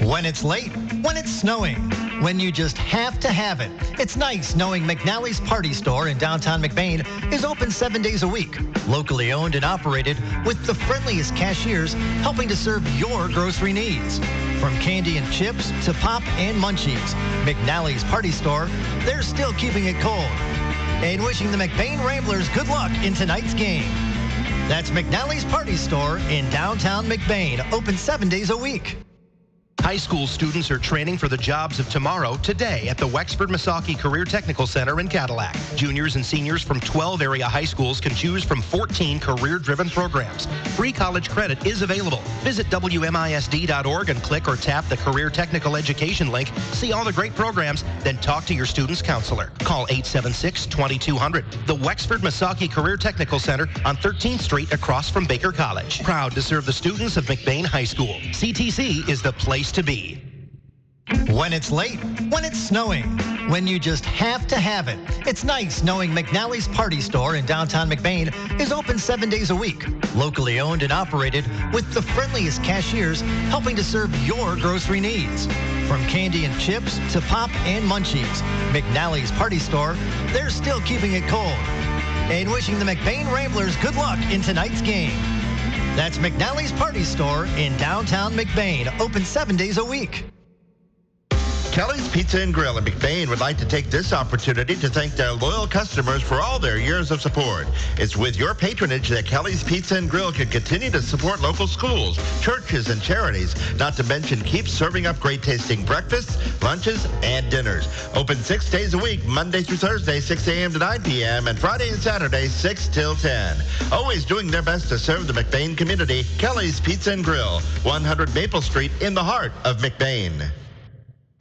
When it's late, when it's snowing, when you just have to have it. It's nice knowing McNally's Party Store in downtown McBain is open 7 days a week. Locally owned and operated with the friendliest cashiers helping to serve your grocery needs. From candy and chips to pop and munchies, McNally's Party Store, they're still keeping it cold. And wishing the McBain Ramblers good luck in tonight's game. That's McNally's Party Store in downtown McBain, open 7 days a week. High school students are training for the jobs of tomorrow today at the Wexford Misaki Career Technical Center in Cadillac. Juniors and seniors from 12 area high schools can choose from 14 career-driven programs. Free college credit is available. Visit WMISD.org and click or tap the Career Technical Education link. See all the great programs, then talk to your student's counselor. Call 876-2200. The Wexford Misaki Career Technical Center on 13th Street across from Baker College. Proud to serve the students of McBain High School. CTC is the place to be. When it's late, when it's snowing, when you just have to have it. It's nice knowing McNally's Party Store in downtown McBain is open 7 days a week. Locally owned and operated with the friendliest cashiers helping to serve your grocery needs. From candy and chips to pop and munchies, McNally's Party Store, they're still keeping it cold. And wishing the McBain Ramblers good luck in tonight's game. That's McNally's Party Store in downtown McBain, open 7 days a week. Kelly's Pizza and Grill in McBain would like to take this opportunity to thank their loyal customers for all their years of support. It's with your patronage that Kelly's Pizza and Grill can continue to support local schools, churches, and charities, not to mention keep serving up great tasting breakfasts, lunches, and dinners. Open 6 days a week, Monday through Thursday, 6 a.m. to 9 p.m., and Friday and Saturday, 6 till 10. Always doing their best to serve the McBain community, Kelly's Pizza and Grill, 100 Maple Street in the heart of McBain.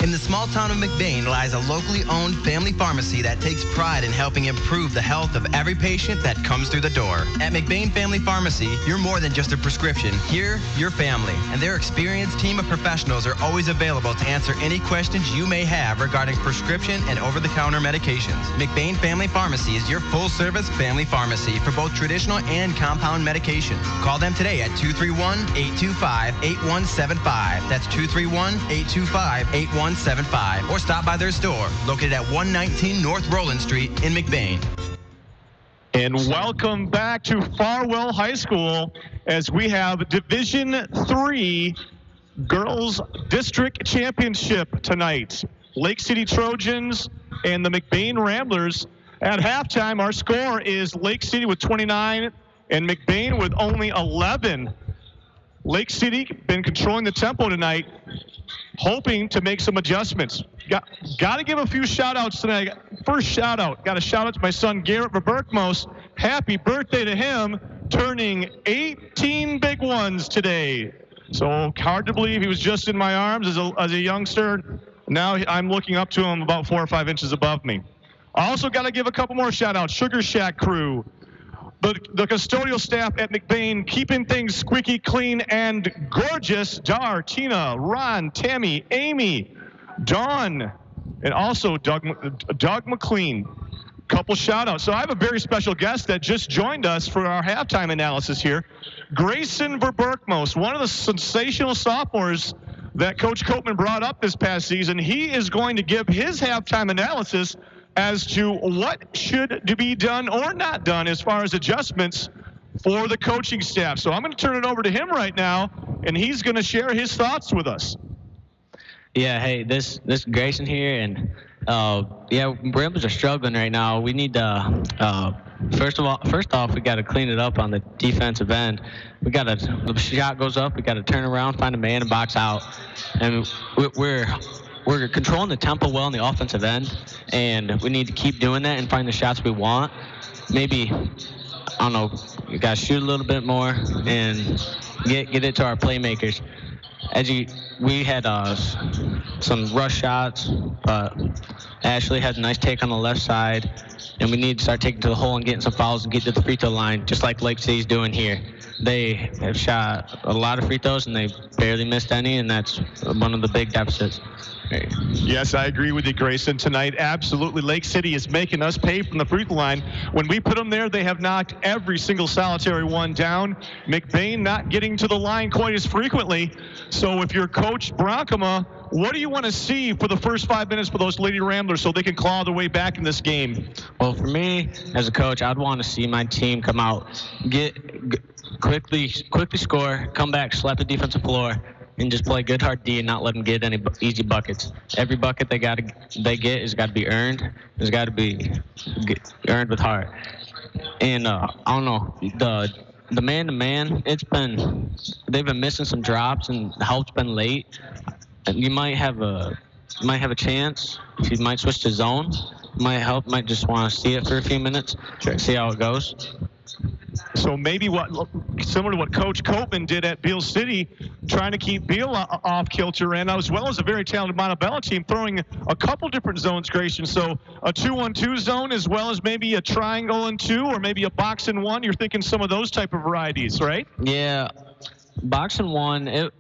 In the small town of McBain lies a locally owned family pharmacy that takes pride in helping improve the health of every patient that comes through the door. At McBain Family Pharmacy, you're more than just a prescription. Here, you're family, and their experienced team of professionals are always available to answer any questions you may have regarding prescription and over-the-counter medications. McBain Family Pharmacy is your full-service family pharmacy for both traditional and compound medications. Call them today at 231-825-8175. That's 231-825-8175. Or stop by their store located at 119 North Roland Street in McBain. And welcome back to Farwell High School as we have Division III Girls District Championship tonight. Lake City Trojans and the McBain Ramblers. At halftime, our score is Lake City with 29 and McBain with only 11. Lake City been controlling the tempo tonight, hoping to make some adjustments. Got to give a few shout-outs tonight. First shout-out, got a shout-out to my son Garrett Verberkmos. Happy birthday to him, turning 18 big ones today. So hard to believe he was just in my arms as a youngster. Now I'm looking up to him about 4 or 5 inches above me. I also got to give a couple more shout-outs. Sugar Shack crew. The custodial staff at McBain keeping things squeaky clean and gorgeous. Dar, Tina, Ron, Tammy, Amy, Dawn, and also Doug McLean. Couple shout outs. So I have a very special guest that just joined us for our halftime analysis here. Grayson Verberkmos, one of the sensational sophomores that Coach Copeman brought up this past season. He is going to give his halftime analysis as to what should be done or not done as far as adjustments for the coaching staff. So I'm going to turn it over to him right now, and he's going to share his thoughts with us. Yeah, hey, this Grayson here, and yeah, Ramblers are struggling right now. We need to first off, we got to clean it up on the defensive end. The shot goes up, we got to turn around, find a man, and box out, and we're we're controlling the tempo well on the offensive end, and we need to keep doing that and find the shots we want. Maybe, I don't know, you got to shoot a little bit more and get it to our playmakers. We had some rush shots, but Ashley had a nice take on the left side, and we need to start taking to the hole and getting some fouls and get to the free throw line, just like Lake City's doing here. They have shot a lot of free throws, and they barely missed any, and that's one of the big deficits. Yes, I agree with you, Grayson. Tonight, absolutely, Lake City is making us pay from the free throw line. When we put them there, they have knocked every single solitary one down. McBain not getting to the line quite as frequently. So if you're Coach Bronkema, what do you want to see for the first 5 minutes for those Lady Ramblers so they can claw their way back in this game? Well, for me, as a coach, I'd want to see my team come out, quickly score, come back, slap the defensive floor, and just play good hard D and not let them get any easy buckets. Every bucket they get has got to be earned. It's got to be earned with heart. And I don't know, the man-to-man, they've been missing some drops and the help's been late. And you might have a chance. You might switch to zone. Might just want to see it for a few minutes, see how it goes. So maybe similar to what Coach Copeman did at Beale City, trying to keep Beale off kilter, and as well as a very talented Montebello team throwing a couple different zones, Grayson. So a 2-on-2 zone as well as maybe a triangle and 2 or maybe a box and 1. You're thinking some of those type of varieties, right? Yeah, box and 1.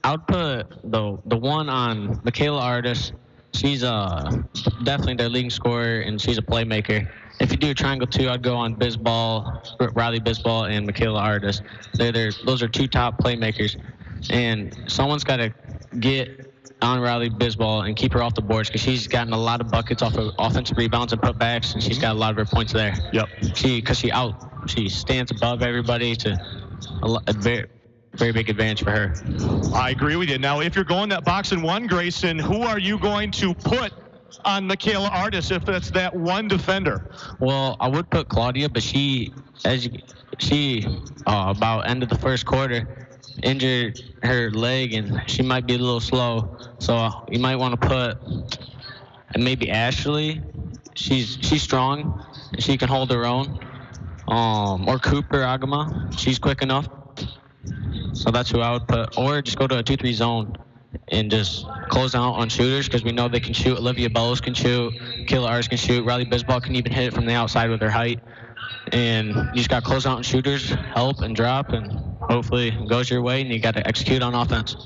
I would put the one on Michaela Artis. She's definitely their leading scorer, and she's a playmaker. If you do a triangle 2, I'd go on Riley Bisbal, and Michaela Artis. Those are 2 top playmakers. And someone's got to get on Riley Bisbal and keep her off the boards because she's gotten a lot of buckets off of offensive rebounds and putbacks, and she's got a lot of her points there. Yep. She stands above everybody to a very big advantage for her. I agree with you. Now, if you're going that box and 1, Grayson, who are you going to put on Michaela Artis if that's that one defender? Well, I would put Claudia, but she about end of the first quarter injured her leg, and she might be a little slow. So you might want to put maybe Ashley. She's strong, and she can hold her own. Or Cooper Agama. She's quick enough. So that's who I would put. Or just go to a 2-3 zone and just close out on shooters because we know they can shoot. Olivia Bellows can shoot. Kayla Artis can shoot. Riley Bisbal can even hit it from the outside with her height. And you just got to close out on shooters, help and drop, and hopefully it goes your way, and you got to execute on offense.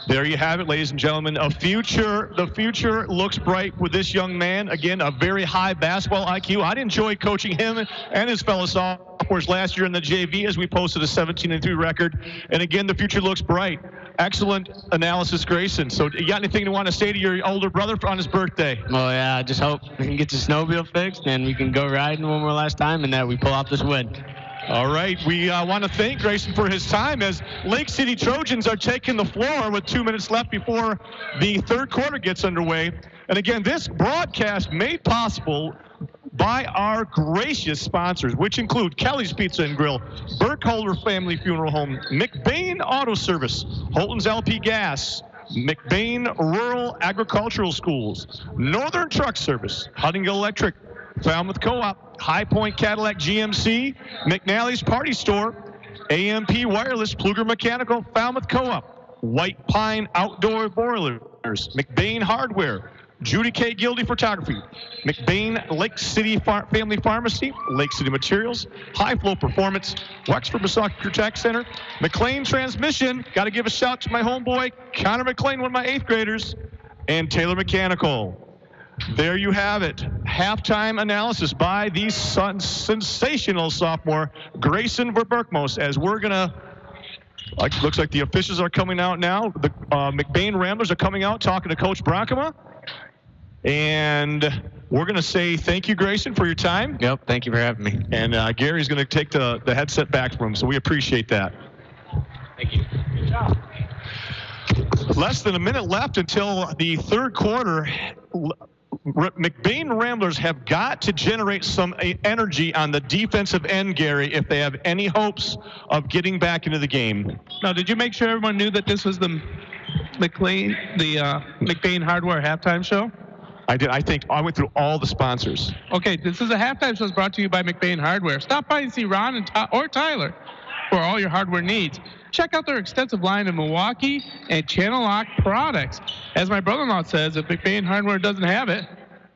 There you have it, ladies and gentlemen. The future looks bright with this young man. Again, a very high basketball IQ. I'd enjoy coaching him and his fellow sophomores last year in the JV as we posted a 17-3 record. And again, the future looks bright. Excellent analysis, Grayson. So you got anything you want to say to your older brother on his birthday? Oh, yeah, I just hope we can get the snowmobile fixed and we can go riding one more last time and that we pull off this win. All right, we want to thank Grayson for his time as Lake City Trojans are taking the floor with 2 minutes left before the third quarter gets underway. And again, this broadcast made possible by our gracious sponsors, which include Kelly's Pizza and Grill, Burkholder Family Funeral Home, McBain Auto Service, Holton's LP Gas, McBain Rural Agricultural Schools, Northern Truck Service, Huntington Electric, Falmouth Co-op, High Point Cadillac GMC, McNally's Party Store, AMP Wireless, Pluger Mechanical, Falmouth Co-op, White Pine Outdoor Boilers, McBain Hardware, Judy K. Gildy Photography, McBain Lake City Family Pharmacy, Lake City Materials, High Flow Performance, Wexford Massage Tech Center, McLean Transmission, got to give a shout to my homeboy, Connor McLean, one of my 8th graders, and Taylor Mechanical. There you have it. Halftime analysis by the sensational sophomore, Grayson Verberkmos, as we're going to, looks like the officials are coming out now. The McBain Ramblers are coming out talking to Coach Bronkema. And we're going to say thank you, Grayson, for your time. Yep, thank you for having me. And Gary's going to take the headset back from him, so we appreciate that. Thank you. Good job. Less than a minute left until the third quarter. McBain Ramblers have got to generate some energy on the defensive end, Gary, if they have any hopes of getting back into the game. Now, did you make sure everyone knew that this was the McBain Hardware halftime show? I did. I went through all the sponsors. Okay, this is a halftime show brought to you by McBain Hardware. Stop by and see Ron or Tyler for all your hardware needs. Check out their extensive line of Milwaukee and Channel Lock products. As my brother-in-law says, if McBain Hardware doesn't have it,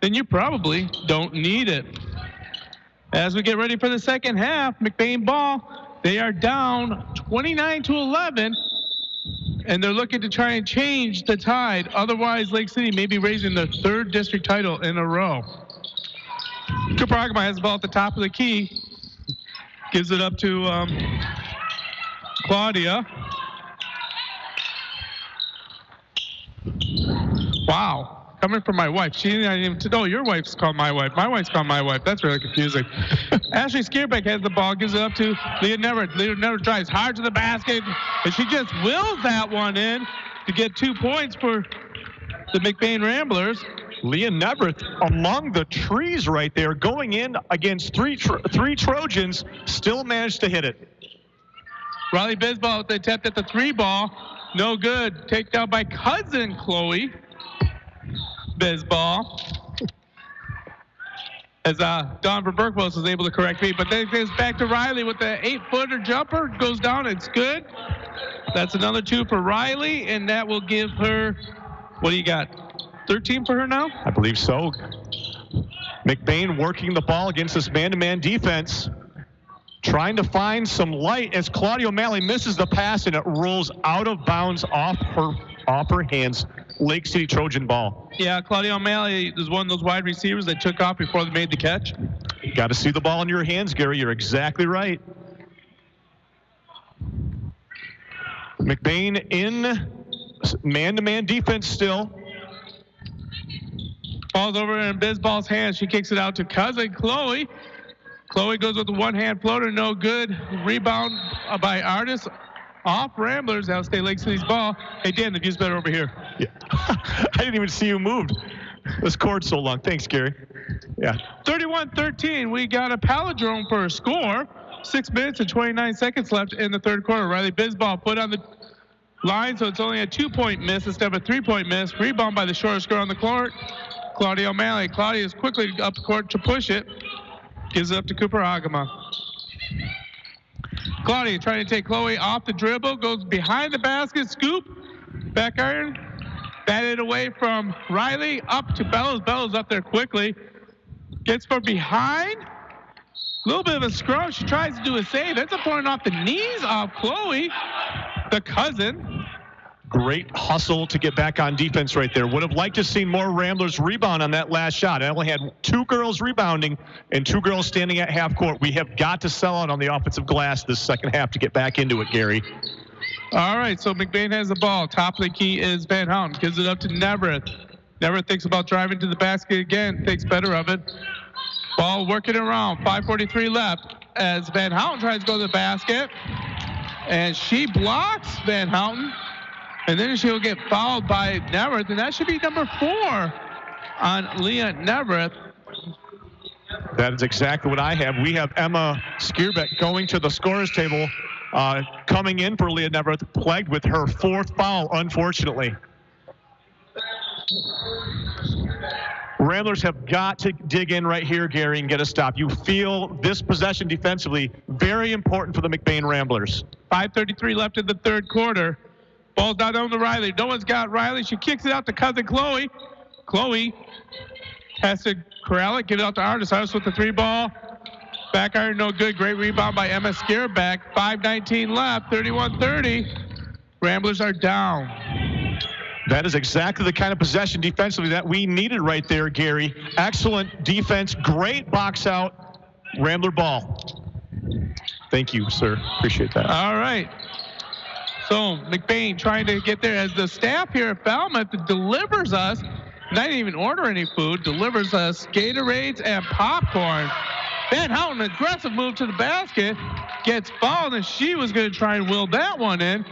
then you probably don't need it. As we get ready for the second half, McBain ball, they are down 29-11. And they're looking to try and change the tide. Otherwise, Lake City may be raising their third district title in a row. Cooper Agama has the ball at the top of the key. Gives it up to Claudia. Wow. Coming from my wife. She didn't even know your wife's called my wife. My wife's called my wife. That's really confusing. Ashley Skierbeck has the ball, gives it up to Leah Neverett. Leah Neverett drives hard to the basket, and she just wills that one in to get 2 points for the McBain Ramblers. Leah Neverett among the trees right there, going in against three Trojans, still managed to hit it. Riley Bisbal with the attempt at the 3 ball. No good. Taken down by cousin Chloe Bisbal. As Don Berkowitz was able to correct me, but then it goes back to Riley with the 8-footer jumper. Goes down, it's good. That's another 2 for Riley, and that will give her, what do you got, 13 for her now? I believe so. McBain working the ball against this man-to-man defense, trying to find some light as Claudia O'Malley misses the pass, and it rolls out of bounds off her hands. Lake City Trojan ball. Yeah, Claudia O'Malley is one of those wide receivers that took off before they made the catch. Got to see the ball in your hands, Gary. You're exactly right. McBain in man-to-man defense still. Ball's over in Bisball's hands. She kicks it out to cousin Chloe. Chloe goes with the one-hand floater, no good. Rebound by Artis. Off Ramblers. That'll stay Lake City's ball. Hey, Dan, the view's better over here. Yeah. I didn't even see you moved. This cord's so long. Thanks, Gary. Yeah. 31-13. We got a palindrome for a score. 6 minutes and 29 seconds left in the third quarter. Riley Bisbal put on the line, so it's only a 2-point miss instead of a 3-point miss. Rebound by the shortest girl on the court, Claudia O'Malley. Claudia is quickly up the court to push it. Gives it up to Cooper Agama. Claudia trying to take Chloe off the dribble, goes behind the basket, scoop, back iron, batted away from Riley, up to Bellows. Bellows up there quickly, gets from behind, a little bit of a scrum. She tries to do a save. Ends up pouring off the knees of Chloe, the cousin. Great hustle to get back on defense right there. Would have liked to see more Ramblers rebound on that last shot. I only had 2 girls rebounding and 2 girls standing at half court. We have got to sell out on the offensive glass this second half to get back into it, Gary. All right, so McBain has the ball. Top of the key is Van Houten. Gives it up to Neverett. Neverett thinks about driving to the basket again. Takes better of it. Ball working around. 5:43 left as Van Houten tries to go to the basket. And she blocks Van Houten. And then she'll get fouled by Neverett, and that should be number 4 on Leah Neverett. That is exactly what I have. We have Emma Skierbeck going to the scorer's table, coming in for Leah Neverett, plagued with her 4th foul, unfortunately. Ramblers have got to dig in right here, Gary, and get a stop. You feel this possession defensively very important for the McBain Ramblers. 5:33 left in the third quarter. Ball's down on to Riley. No one's got Riley. She kicks it out to cousin Chloe. Chloe has to corral it, get it out to Artis. Artis with the 3 ball. Back iron, no good. Great rebound by Emma Skierbeck. 5:19 left, 31-30. Ramblers are down. That is exactly the kind of possession defensively that we needed right there, Gary. Excellent defense, great box out, Rambler ball. Thank you, sir. Appreciate that. All right. So McBain trying to get there as the staff here at Falmouth delivers us, not even order any food, delivers us Gatorades and popcorn. Van Houten, aggressive move to the basket, gets fouled, and she was going to try and will that one in.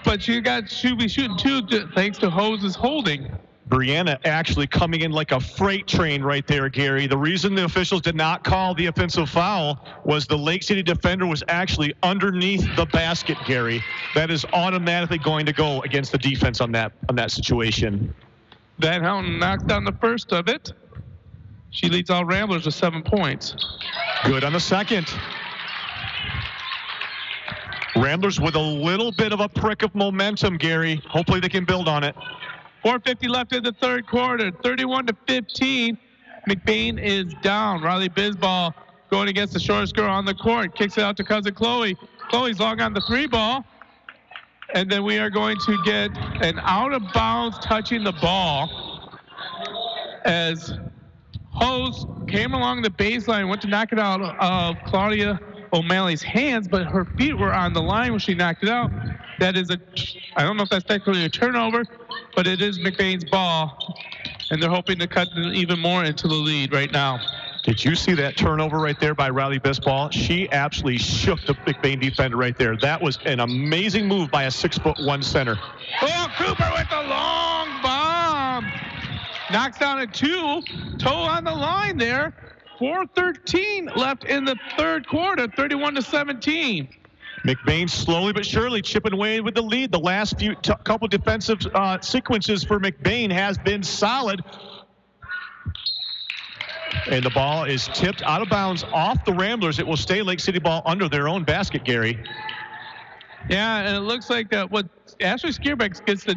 But she'll be shooting 2 thanks to Hose's holding. Brianna actually coming in like a freight train right there, Gary. The reason the officials did not call the offensive foul was the Lake City defender was actually underneath the basket, Gary. That is automatically going to go against the defense on that situation. Van Houten knocked down the first of it. She leads all Ramblers with 7 points. Good on the second. Ramblers with a little bit of a prick of momentum, Gary. Hopefully they can build on it. 4:50 left in the third quarter, 31-15. McBain is down. Riley Bisball going against the shortest girl on the court. Kicks it out to cousin Chloe. Chloe's long on the 3 ball. And then we are going to get an out of bounds touching the ball as Hose came along the baseline, went to knock it out of Claudia O'Malley's hands, but her feet were on the line when she knocked it out. That is I don't know if that's technically a turnover, but it is McBain's ball, and they're hoping to cut even more into the lead right now. Did you see that turnover right there by Riley Bisball? She absolutely shook the McBain defender right there. That was an amazing move by a 6'1" center. Oh, Cooper with the long bomb. Knocks down a 2. Toe on the line there. 4:13 left in the third quarter, 31-17. McBain slowly but surely chipping away with the lead. The last couple defensive sequences for McBain has been solid. And the ball is tipped out of bounds off the Ramblers. It will stay Lake City ball under their own basket, Gary. Yeah, and it looks like that what Ashley Skierbeck gets the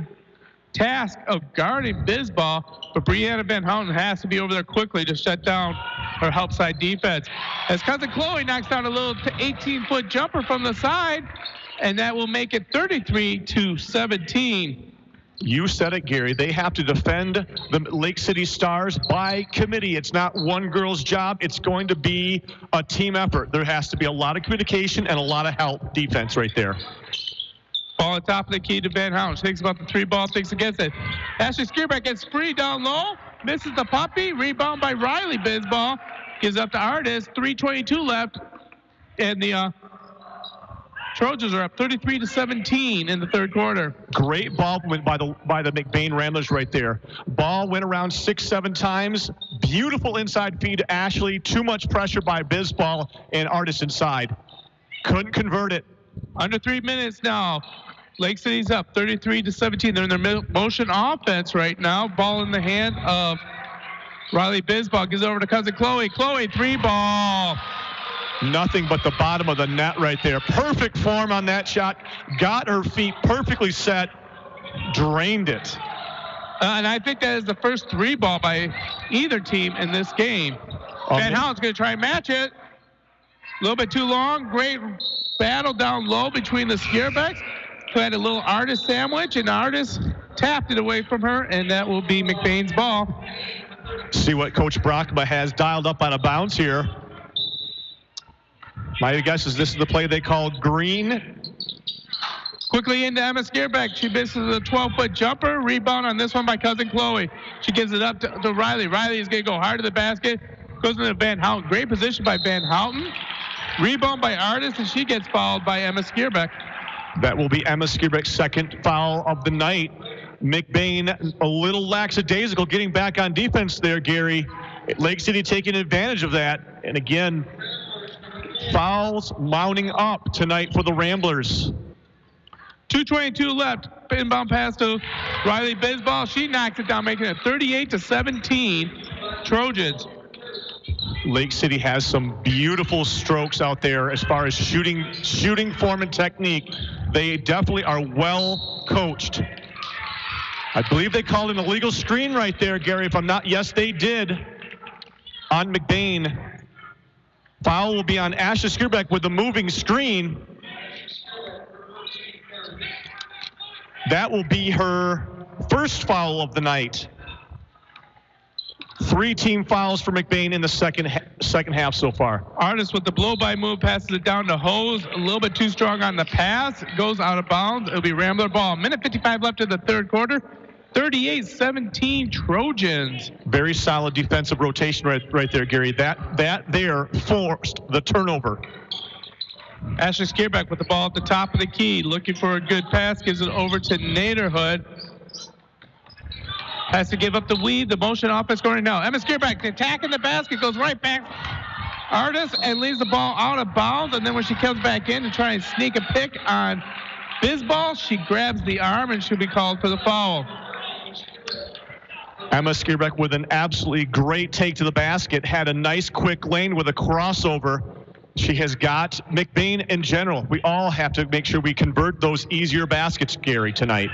task of guarding Bisball, but Brianna Van Houten has to be over there quickly to shut down her help side defense. As cousin Chloe knocks down a little 18-foot jumper from the side, and that will make it 33-17. You said it, Gary. They have to defend the Lake City Stars by committee. It's not one girl's job. It's going to be a team effort. There has to be a lot of communication and a lot of help defense right there. Ball at top of the key to Van Houten. She thinks about the 3 ball, thinks against it. Ashley Skierbeck gets free down low. Misses the puppy. Rebound by Riley Bisball. Gives up to Artis. 3:22 left. And the Trojans are up 33-17 in the third quarter. Great ball movement by the McBain Ramblers right there. Ball went around 6-7 times. Beautiful inside feed to Ashley. Too much pressure by Bisball and Artis inside. Couldn't convert it. Under 3 minutes now. Lake City's up 33-17. They're in their motion offense right now. Ball in the hand of Riley Bisball. Gives over to cousin Chloe. Chloe, 3 ball. Nothing but the bottom of the net right there. Perfect form on that shot. Got her feet perfectly set. Drained it. And I think that is the first 3 ball by either team in this game. Van Houten's going to try and match it. A little bit too long. Great battle down low between the Skierbecks. Who had a little Artis sandwich, and Artis tapped it away from her, and that will be McBain's ball. See what Coach Brockma has dialed up out of bounds here. My guess is this is the play they called green. Quickly into Emma Skierbeck. She misses a 12-foot jumper. Rebound on this one by cousin Chloe. She gives it up to Riley. Riley is going to go hard to the basket. Goes into Van Houten. Great position by Van Houten. Rebound by Artis, and she gets fouled by Emma Skierbeck. That will be Emma Skierbeck's second foul of the night. McBain a little lackadaisical getting back on defense there, Gary. Lake City taking advantage of that. And again, fouls mounting up tonight for the Ramblers. 2:22 left. Inbound pass to Riley Bisball. She knocks it down, making it 38-17 Trojans. Lake City has some beautiful strokes out there as far as shooting form and technique. They definitely are well coached. I believe they called an illegal screen right there, Gary. If I'm not, yes, they did on McBain. Foul will be on Ashley Skierbeck with the moving screen. That will be her first foul of the night. 3 team fouls for McBain in the second half so far. Artis with the blow-by move passes it down to Hose. A little bit too strong on the pass. Goes out of bounds. It'll be Rambler ball. 1:55 left in the third quarter. 38-17 Trojans. Very solid defensive rotation right there, Gary. That there forced the turnover. Ashley Skierbeck with the ball at the top of the key. Looking for a good pass. Gives it over to Naderhood. Has to give up the lead. The motion offense going now. Emma Skierbeck attacking the basket, goes right back. Artis and leaves the ball out of bounds. And then when she comes back in to try and sneak a pick on Bisbal, she grabs the arm and she'll be called for the foul. Emma Skierbeck with an absolutely great take to the basket. Had a nice quick lane with a crossover. She has got McBain in general. We all have to make sure we convert those easier baskets, Gary, tonight.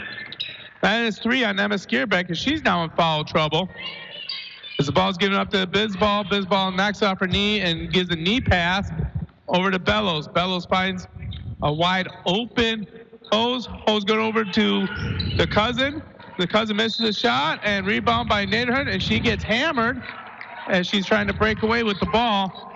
That is 3 on Emma Skierbeck, and she's now in foul trouble. As the ball's given up to Bisbal, Bisbal knocks off her knee and gives a knee pass over to Bellows. Bellows finds a wide open Hose. Hose going over to the cousin. The cousin misses a shot and rebound by Naderhood, and she gets hammered as she's trying to break away with the ball.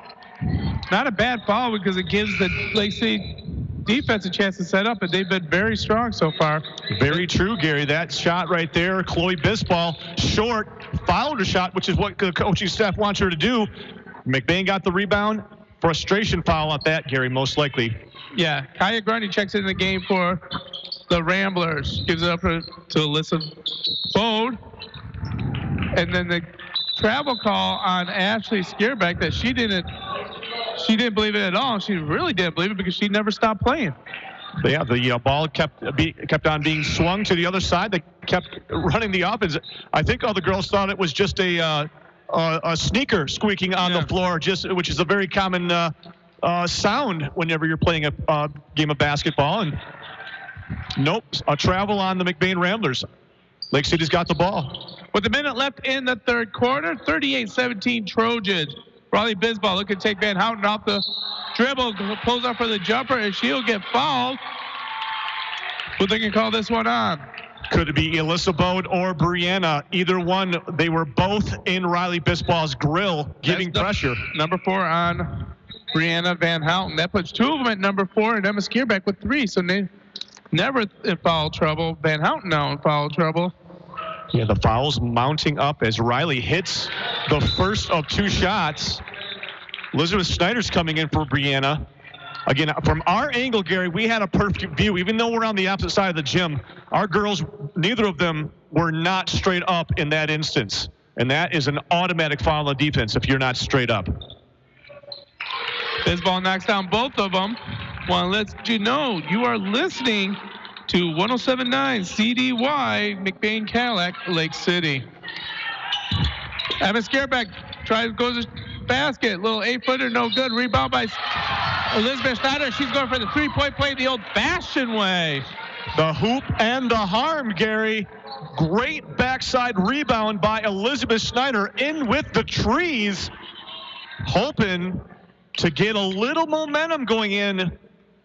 Not a bad foul because it gives the Lake City defense a chance to set up, and they've been very strong so far. Very true, Gary. That shot right there, Chloe Bisbal, short, fouled her shot, which is what the coaching staff wants her to do. McBain got the rebound. Frustration foul at that, Gary, most likely. Yeah, Kaya Grundy checks in the game for the Ramblers. Gives it up to Alyssa Bode. And then the travel call on Ashley Skierbeck that she didn't believe it at all. She really didn't believe it because she never stopped playing. Yeah, the ball kept on being swung to the other side. They kept running the offense. I think all the girls thought it was just a sneaker squeaking on the floor, which is a very common sound whenever you're playing a game of basketball. And nope, a travel on the McBain Ramblers. Lake City's got the ball. With a minute left in the third quarter, 38-17 Trojans. Riley Bisbal looking to take Van Houten off the dribble, pulls up for the jumper, and she'll get fouled. But they can call this one on. Could it be Alyssa Bode or Brianna? Either one. They were both in Riley Bisbal's grill, giving pressure. Number 4 on Brianna Van Houten. That puts 2 of them at number 4, and Emma Skierbeck with 3. So they never in foul trouble. Van Houten now in foul trouble. Yeah, the foul's mounting up as Riley hits the first of 2 shots. Elizabeth Schneider's coming in for Brianna. Again, from our angle, Gary, we had a perfect view. Even though we're on the opposite side of the gym, our girls, neither of them were not straight up in that instance. And that is an automatic foul on defense if you're not straight up. Bisbal knocks down both of them. Want to let you know you are listening to 107.9 CDY, McBain Cadillac, Lake City. Emma Skierbeck goes to basket. Little 8-footer, no good. Rebound by Elizabeth Schneider. She's going for the 3-point play the old-fashioned way. The hoop and the harm, Gary. Great backside rebound by Elizabeth Schneider in with the trees, hoping to get a little momentum going in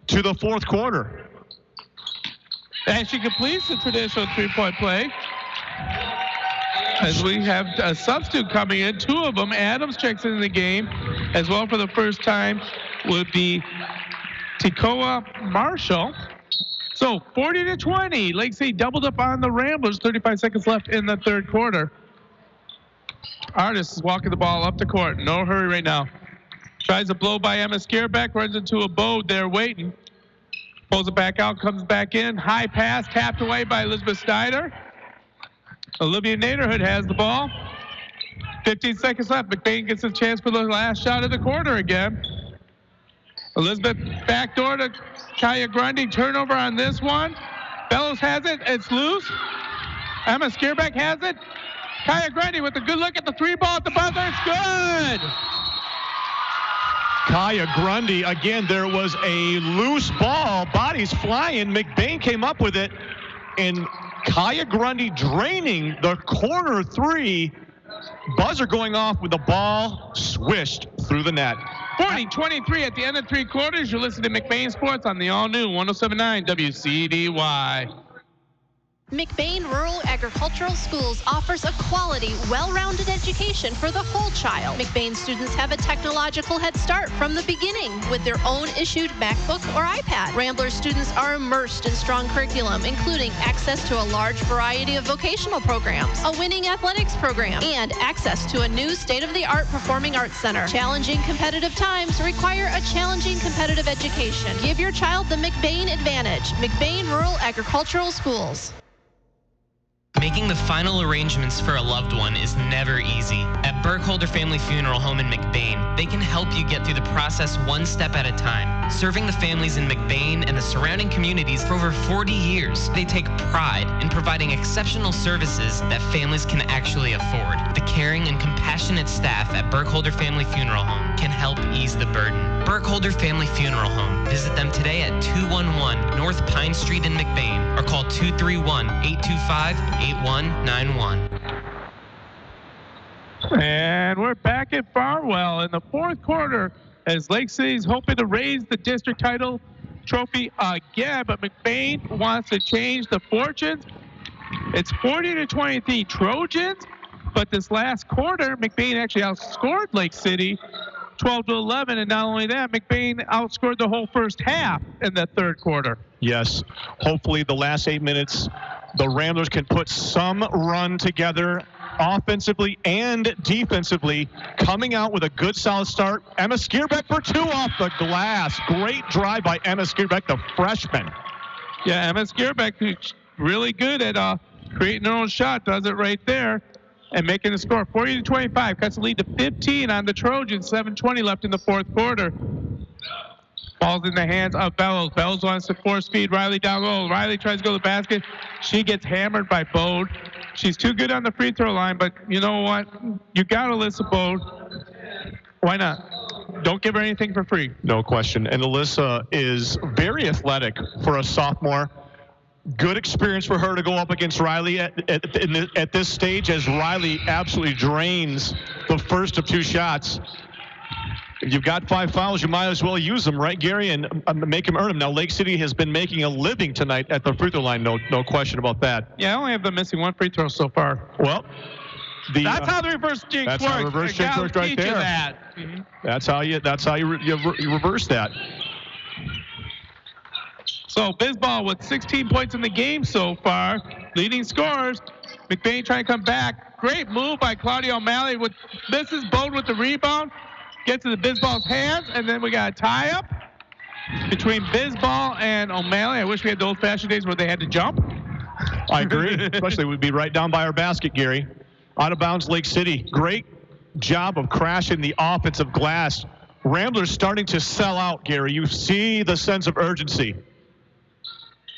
to the fourth quarter. And she completes the traditional 3-point play. As we have a substitute coming in, 2 of them. Adams checks in the game as well for the first time would be Tikoa Marshall. So 40-20. Lake City doubled up on the Ramblers. 35 seconds left in the third quarter. Artis is walking the ball up the court. No hurry right now. Tries a blow by Emma Skierbeck. Runs into a Bode there waiting. Pulls it back out, comes back in. High pass, tapped away by Elizabeth Schneider. Olivia Naderhood has the ball. 15 seconds left. McBain gets a chance for the last shot of the quarter again. Elizabeth backdoor to Kaya Grundy. Turnover on this one. Bellows has it. It's loose. Emma Skierbeck has it. Kaya Grundy with a good look at the 3 ball at the buzzer. It's good. Kaya Grundy, again, there was a loose ball, bodies flying. McBain came up with it, and Kaya Grundy draining the corner 3. Buzzer going off with the ball swished through the net. 40-23 at the end of 3 quarters. You're listening to McBain Sports on the all-new 107.9 WCDY. McBain Rural Agricultural Schools offers a quality, well-rounded education for the whole child. McBain students have a technological head start from the beginning with their own issued MacBook or iPad. Rambler students are immersed in strong curriculum, including access to a large variety of vocational programs, a winning athletics program, and access to a new state-of-the-art performing arts center. Challenging competitive times require a challenging competitive education. Give your child the McBain advantage. McBain Rural Agricultural Schools. Making the final arrangements for a loved one is never easy. At Burkholder Family Funeral Home in McBain, they can help you get through the process one step at a time. Serving the families in McBain and the surrounding communities for over 40 years, they take pride in providing exceptional services that families can actually afford. The caring and compassionate staff at Burkholder Family Funeral Home can help ease the burden. Burkholder Family Funeral Home. Visit them today at 211 North Pine Street in McBain or call 231-825-8191. And we're back at Farwell in the fourth quarter as Lake City's hoping to raise the district title trophy again, but McBain wants to change the fortunes. It's 40-23 Trojans, but this last quarter, McBain actually outscored Lake City 12-11, and not only that, McBain outscored the whole first half in the third quarter. Yes, hopefully the last 8 minutes, the Ramblers can put some run together offensively and defensively, coming out with a good solid start. Emma Skierbeck for two off the glass. Great drive by Emma Skierbeck, the freshman. Yeah, Emma Skierbeck, who's really good at creating her own shot, does it right there. And making the score 40-25, cuts the lead to 15 on the Trojans. 7:20 left in the fourth quarter. Ball's in the hands of Bellows. Bellows wants to force feed Riley down low. Riley tries to go to the basket. She gets hammered by Bode. She's too good on the free throw line, but you know what? You got Alyssa Bode. Why not? Don't give her anything for free. No question. And Alyssa is very athletic for a sophomore. Good experience for her to go up against Riley at this stage, as Riley absolutely drains the first of two shots. If you've got 5 fouls, you might as well use them, right, Gary, and make them earn them. Now, Lake City has been making a living tonight at the free throw line. No question about that. Yeah, I only have them missing one free throw so far. Well, that's how the reverse jinx works. That's how reverse jinx works right there. That. Mm-hmm. That's how you reverse that. So Bisbal with 16 points in the game so far, leading scorers. McBain trying to come back. Great move by Claudia O'Malley with Mrs. Bode with the rebound. Gets to the Bisbal's hands, and then we got a tie-up between Bisbal and O'Malley. I wish we had the old-fashioned days where they had to jump. I agree. Especially we'd be right down by our basket, Gary. Out of bounds, Lake City. Great job of crashing the offensive glass. Ramblers starting to sell out, Gary. You see the sense of urgency.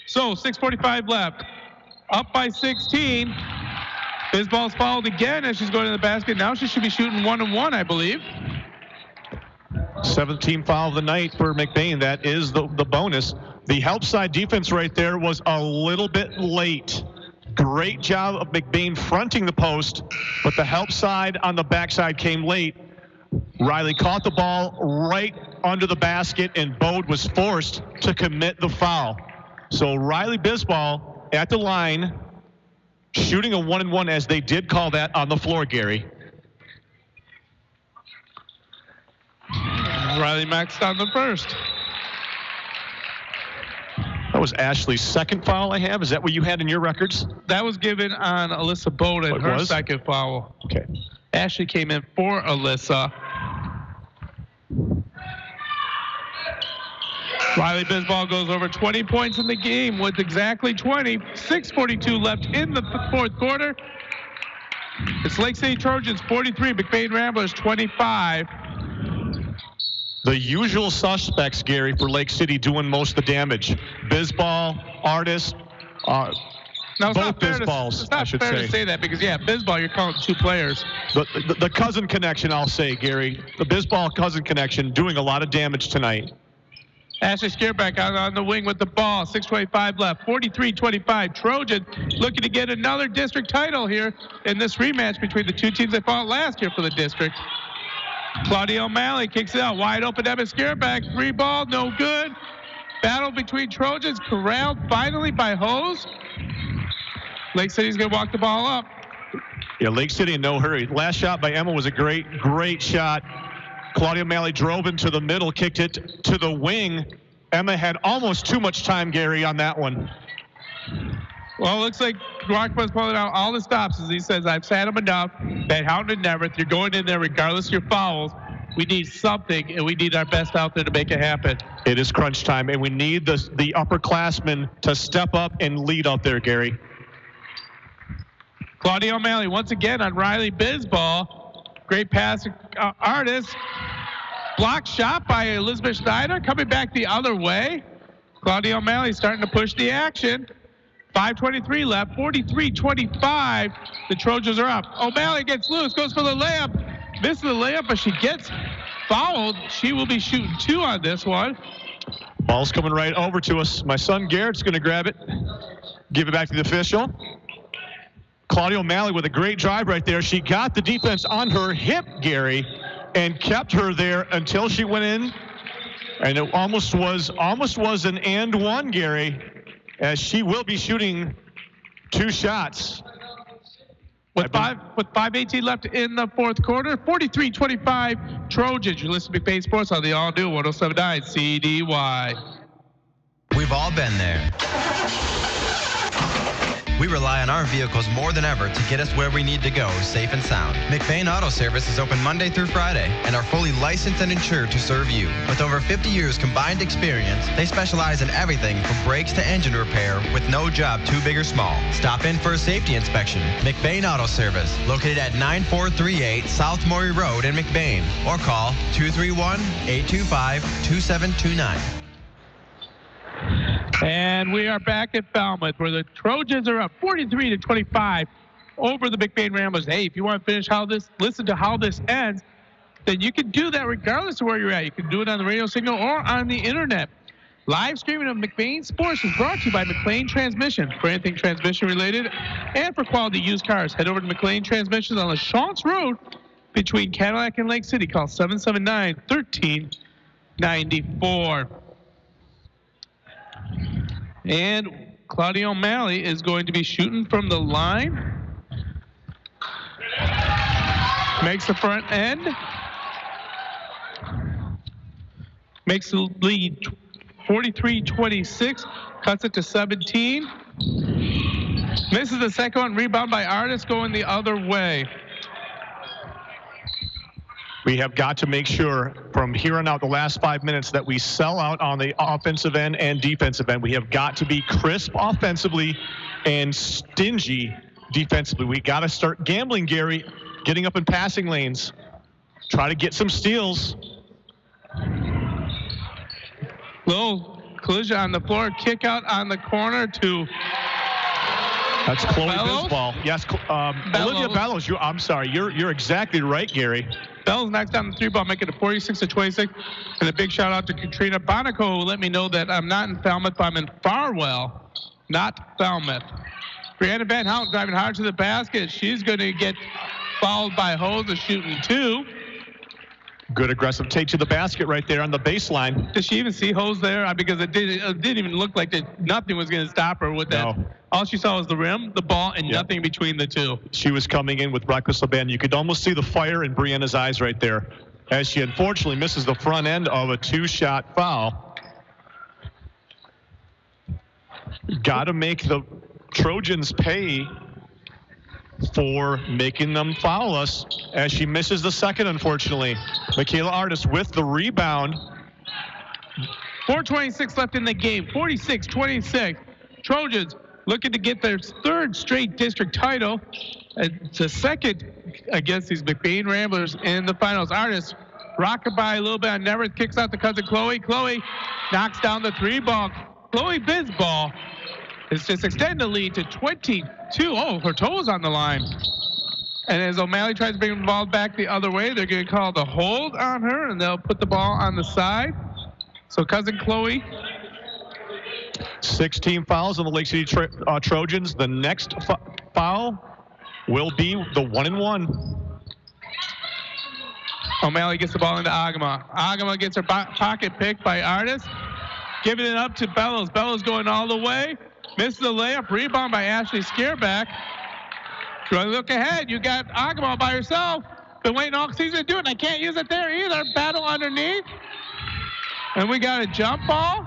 So 6:45 left. Up by 16. Bisbal's fouled again as she's going to the basket. Now she should be shooting 1-1, I believe. 17th foul of the night for McBain. That is the bonus. The help side defense right there was a little bit late. Great job of McBain fronting the post, but the help side on the backside came late. Riley caught the ball right under the basket, and Bode was forced to commit the foul. So Riley Bisbal at the line, shooting a 1-1, as they did call that on the floor, Gary. Riley maxed on the first. That was Ashley's second foul I have. Is that what you had in your records? That was given on Alyssa Bode and her second foul. Okay. Ashley came in for Alyssa. Riley Bisbal goes over 20 points in the game with exactly 20. 6:42 left in the fourth quarter. It's Lake City Trojans 43, McBain Ramblers 25. The usual suspects, Gary, for Lake City doing most of the damage. Bisbal, Artis, now, both Bisbals, it's not fair to say that because, yeah, Bisbal, you're calling two players. The cousin connection, I'll say, Gary. The Bisbal cousin connection doing a lot of damage tonight. Ashley Skierbeck out on the wing with the ball. 6:25 left. 43-25. Trojans looking to get another district title here in this rematch between the two teams that fought last year for the district. Claudia O'Malley kicks it out. Wide open, Emma Skierbeck. 3 ball, no good. Battle between Trojans corralled finally by Hose. Lake City's going to walk the ball up. Yeah, Lake City in no hurry. Last shot by Emma was a great shot. Claudia O'Malley drove into the middle, kicked it to the wing. Emma had almost too much time, Gary, on that one. Well, it looks like Rockman's pulling out all the stops as he says, I've sat him enough. That Houghton and Neverth, you're going in there regardless of your fouls. We need something, and we need our best out there to make it happen. It is crunch time, and we need the upperclassmen to step up and lead out there, Gary. Claudia O'Malley once again on Riley Bisball. Great pass, Artis. Block shot by Elizabeth Schneider. Coming back the other way. Claudia O'Malley starting to push the action. 5:23 left, 43-25. The Trojans are up. O'Malley gets loose, goes for the layup. Misses the layup, but she gets fouled. She will be shooting 2 on this one. Ball's coming right over to us. My son Garrett's going to grab it, give it back to the official. Claudia O'Malley with a great drive right there. She got the defense on her hip, Gary, and kept her there until she went in. And it almost was an and one, Gary, as she will be shooting 2 shots. With 5:18 left in the fourth quarter, 43-25 Trojans. You listen to McBain Sports on the all-new 107.9 CDY. We've all been there. We rely on our vehicles more than ever to get us where we need to go, safe and sound. McBain Auto Service is open Monday through Friday and are fully licensed and insured to serve you. With over 50 years combined experience, they specialize in everything from brakes to engine repair with no job too big or small. Stop in for a safety inspection. McBain Auto Service, located at 9438 South Maury Road in McBain, or call 231-825-2729. And we are back at Falmouth, where the Trojans are up 43-25 over the McBain Ramblers. Hey, if you want to listen to how this ends, then you can do that regardless of where you're at. You can do it on the radio signal or on the internet. Live streaming of McBain Sports is brought to you by McLean Transmission. For anything transmission related and for quality used cars, head over to McLean Transmissions on LaChance Road between Cadillac and Lake City. Call 779-1394. And Claudia O'Malley is going to be shooting from the line. Makes the front end. Makes the lead 43-26. Cuts it to 17. Misses the second one. Rebound by Artis going the other way. We have got to make sure from here on out, the last 5 minutes, that we sell out on the offensive end and defensive end. We have got to be crisp offensively and stingy defensively. We got to start gambling, Gary, getting up in passing lanes. Try to get some steals. Little collision on the floor. Kick out on the corner to That's Chloe Bellows? Bisball. Yes, Olivia Bellows. I'm sorry. You're exactly right, Gary. Bellows knocks down the 3-ball, making it 46-26. And a big shout out to Katrina Bonico, who let me know that I'm not in Falmouth, but I'm in Farwell, not Falmouth. Brianna Van Houten driving hard to the basket. She's going to get fouled by Hose, shooting 2. Good aggressive take to the basket right there on the baseline. Did she even see Hose there? Because it didn't even look like nothing was going to stop her with that. No. All she saw was the rim, the ball, and nothing between the two. She was coming in with reckless abandon. You could almost see the fire in Brianna's eyes right there, as she unfortunately misses the front end of a 2-shot foul. Got to make the Trojans pay for making them foul us, as she misses the second, unfortunately. Michaela Artis with the rebound. 4:26 left in the game, 46-26. Trojans looking to get their 3rd straight district title. It's a second against these McBain Ramblers in the finals. Artis rocking by a little bit on Neverth, kicks out to cousin Chloe. Chloe knocks down the 3-ball. Chloe Bisball is just extending the lead to 22. Oh, her toe is on the line. And as O'Malley tries to bring the ball back the other way, they're going to call the hold on her, and they'll put the ball on the side. So cousin Chloe. 16 fouls on the Lake City Trojans. The next foul will be the 1-and-1. O'Malley gets the ball into Agama. Agama gets her pocket picked by Artis. Giving it up to Bellows. Bellows going all the way. Misses the layup. Rebound by Ashley Scareback. Trying to look ahead. You got Agama by herself. Been waiting all season to do it, and I can't use it there either. Battle underneath. And we got a jump ball.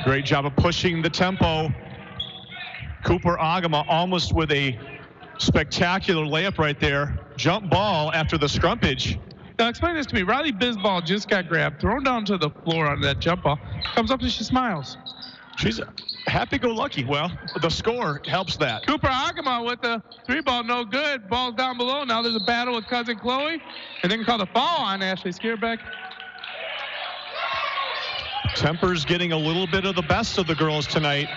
Great job of pushing the tempo. Cooper Agama almost with a spectacular layup right there. Jump ball after the scrumpage. Now explain this to me. Riley Bisball just got grabbed, thrown down to the floor on that jump ball. Comes up and she smiles. She's happy-go-lucky. Well, the score helps that. Cooper Agama with the 3-ball, no good. Ball's down below. Now there's a battle with cousin Chloe. And then called a foul on Ashley Skierbeck. Temper's getting a little bit of the best of the girls tonight.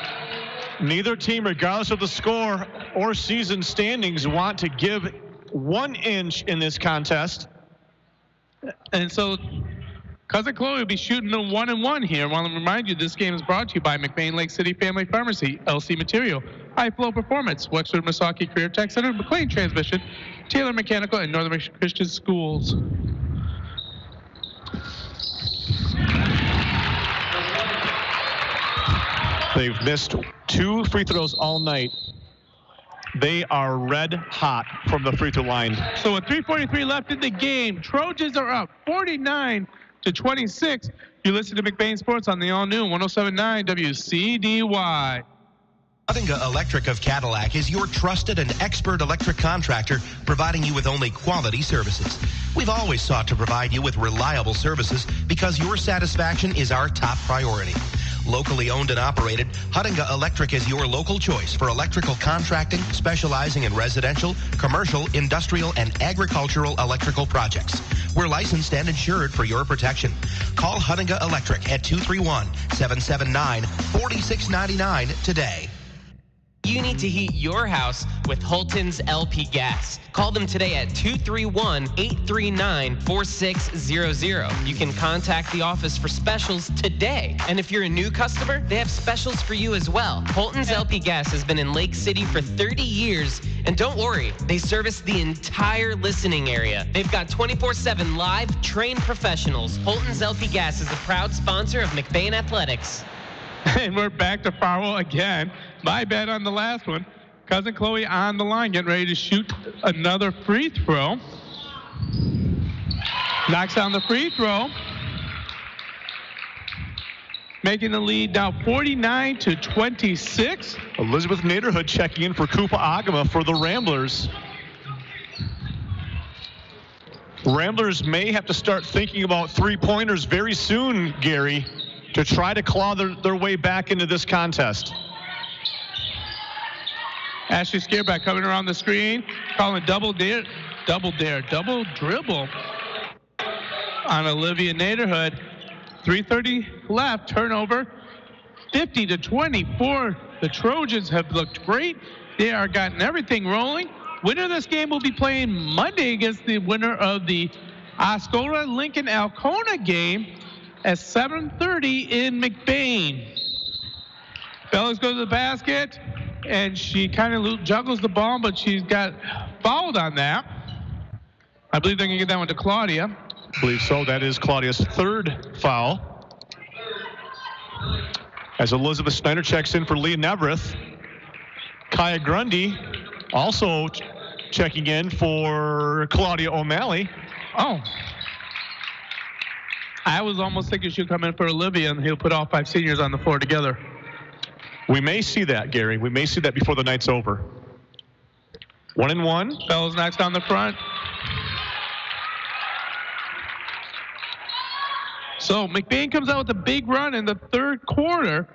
Neither team, regardless of the score or season standings, want to give 1 inch in this contest. And so cousin Chloe will be shooting the 1-1 here. I want to remind you, this game is brought to you by McBain Lake City Family Pharmacy, LC Material, High Flow Performance, Wexford Misaki Career Tech Center, McLean Transmission, Taylor Mechanical, and Northern Christian Schools. They've missed 2 free throws all night. They are red hot from the free throw line. So with 3:43 left in the game, Trojans are up 49-26. You listen to McBain Sports on the all-new 107.9 WCDY. Huttinga Electric of Cadillac is your trusted and expert electric contractor, providing you with only quality services. We've always sought to provide you with reliable services because your satisfaction is our top priority. Locally owned and operated, Huttinga Electric is your local choice for electrical contracting, specializing in residential, commercial, industrial, and agricultural electrical projects. We're licensed and insured for your protection. Call Huttinga Electric at 231-779-4699 today. You need to heat your house with Holton's LP Gas. Call them today at 231-839-4600. You can contact the office for specials today. And if you're a new customer, they have specials for you as well. Holton's LP Gas has been in Lake City for 30 years. And don't worry, they service the entire listening area. They've got 24/7 live trained professionals. Holton's LP Gas is a proud sponsor of McBain Athletics. And we're back to Farwell again. My bet on the last one. Cousin Chloe on the line, getting ready to shoot another free throw. Knocks down the free throw. Making the lead now 49-26. Elizabeth Naderhood checking in for Koopa Agama for the Ramblers. Ramblers may have to start thinking about 3-pointers very soon, Gary, to try to claw their way back into this contest. Ashley Skierbeck coming around the screen, calling double dribble on Olivia Naderhood. 3:30 left, turnover, 50-24. The Trojans have looked great. They are gotten everything rolling. Winner of this game will be playing Monday against the winner of the Oscoda Lincoln Alcona game at 7:30 in McBain. Bellas go to the basket, and she kind of juggles the ball, but she's got fouled on that. I believe they're going to get that one to Claudia. I believe so. That is Claudia's 3rd foul. As Elizabeth Snyder checks in for Leah Nevereth. Kaya Grundy also checking in for Claudia O'Malley. Oh. I was almost thinking she'd come in for Olivia, and he'll put all 5 seniors on the floor together. We may see that, Gary. We may see that before the night's over. 1-1. Fellows knocks down the front. So McBain comes out with a big run in the 3rd quarter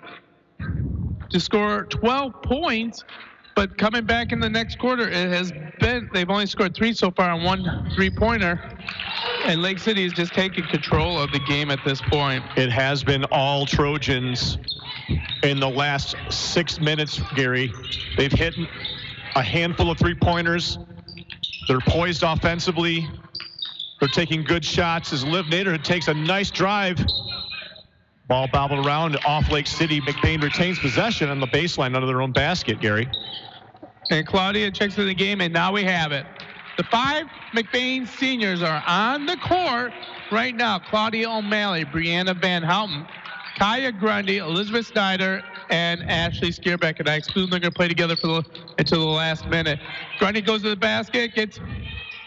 to score 12 points. But coming back in the next quarter, they've only scored 3 so far on 1 3-pointer. And Lake City is just taking control of the game at this point. It has been all Trojans in the last 6 minutes, Gary. They've hit a handful of 3-pointers. They're poised offensively. They're taking good shots as Liv Naderhood takes a nice drive. Ball bobbled around off Lake City. McBain retains possession on the baseline under their own basket, Gary. And Claudia checks in the game, and now we have it. The 5 McBain seniors are on the court right now. Claudia O'Malley, Brianna Van Houten, Kaya Grundy, Elizabeth Snyder, and Ashley Skierbeck. And I assume they're going to play together until the last minute. Grundy goes to the basket, gets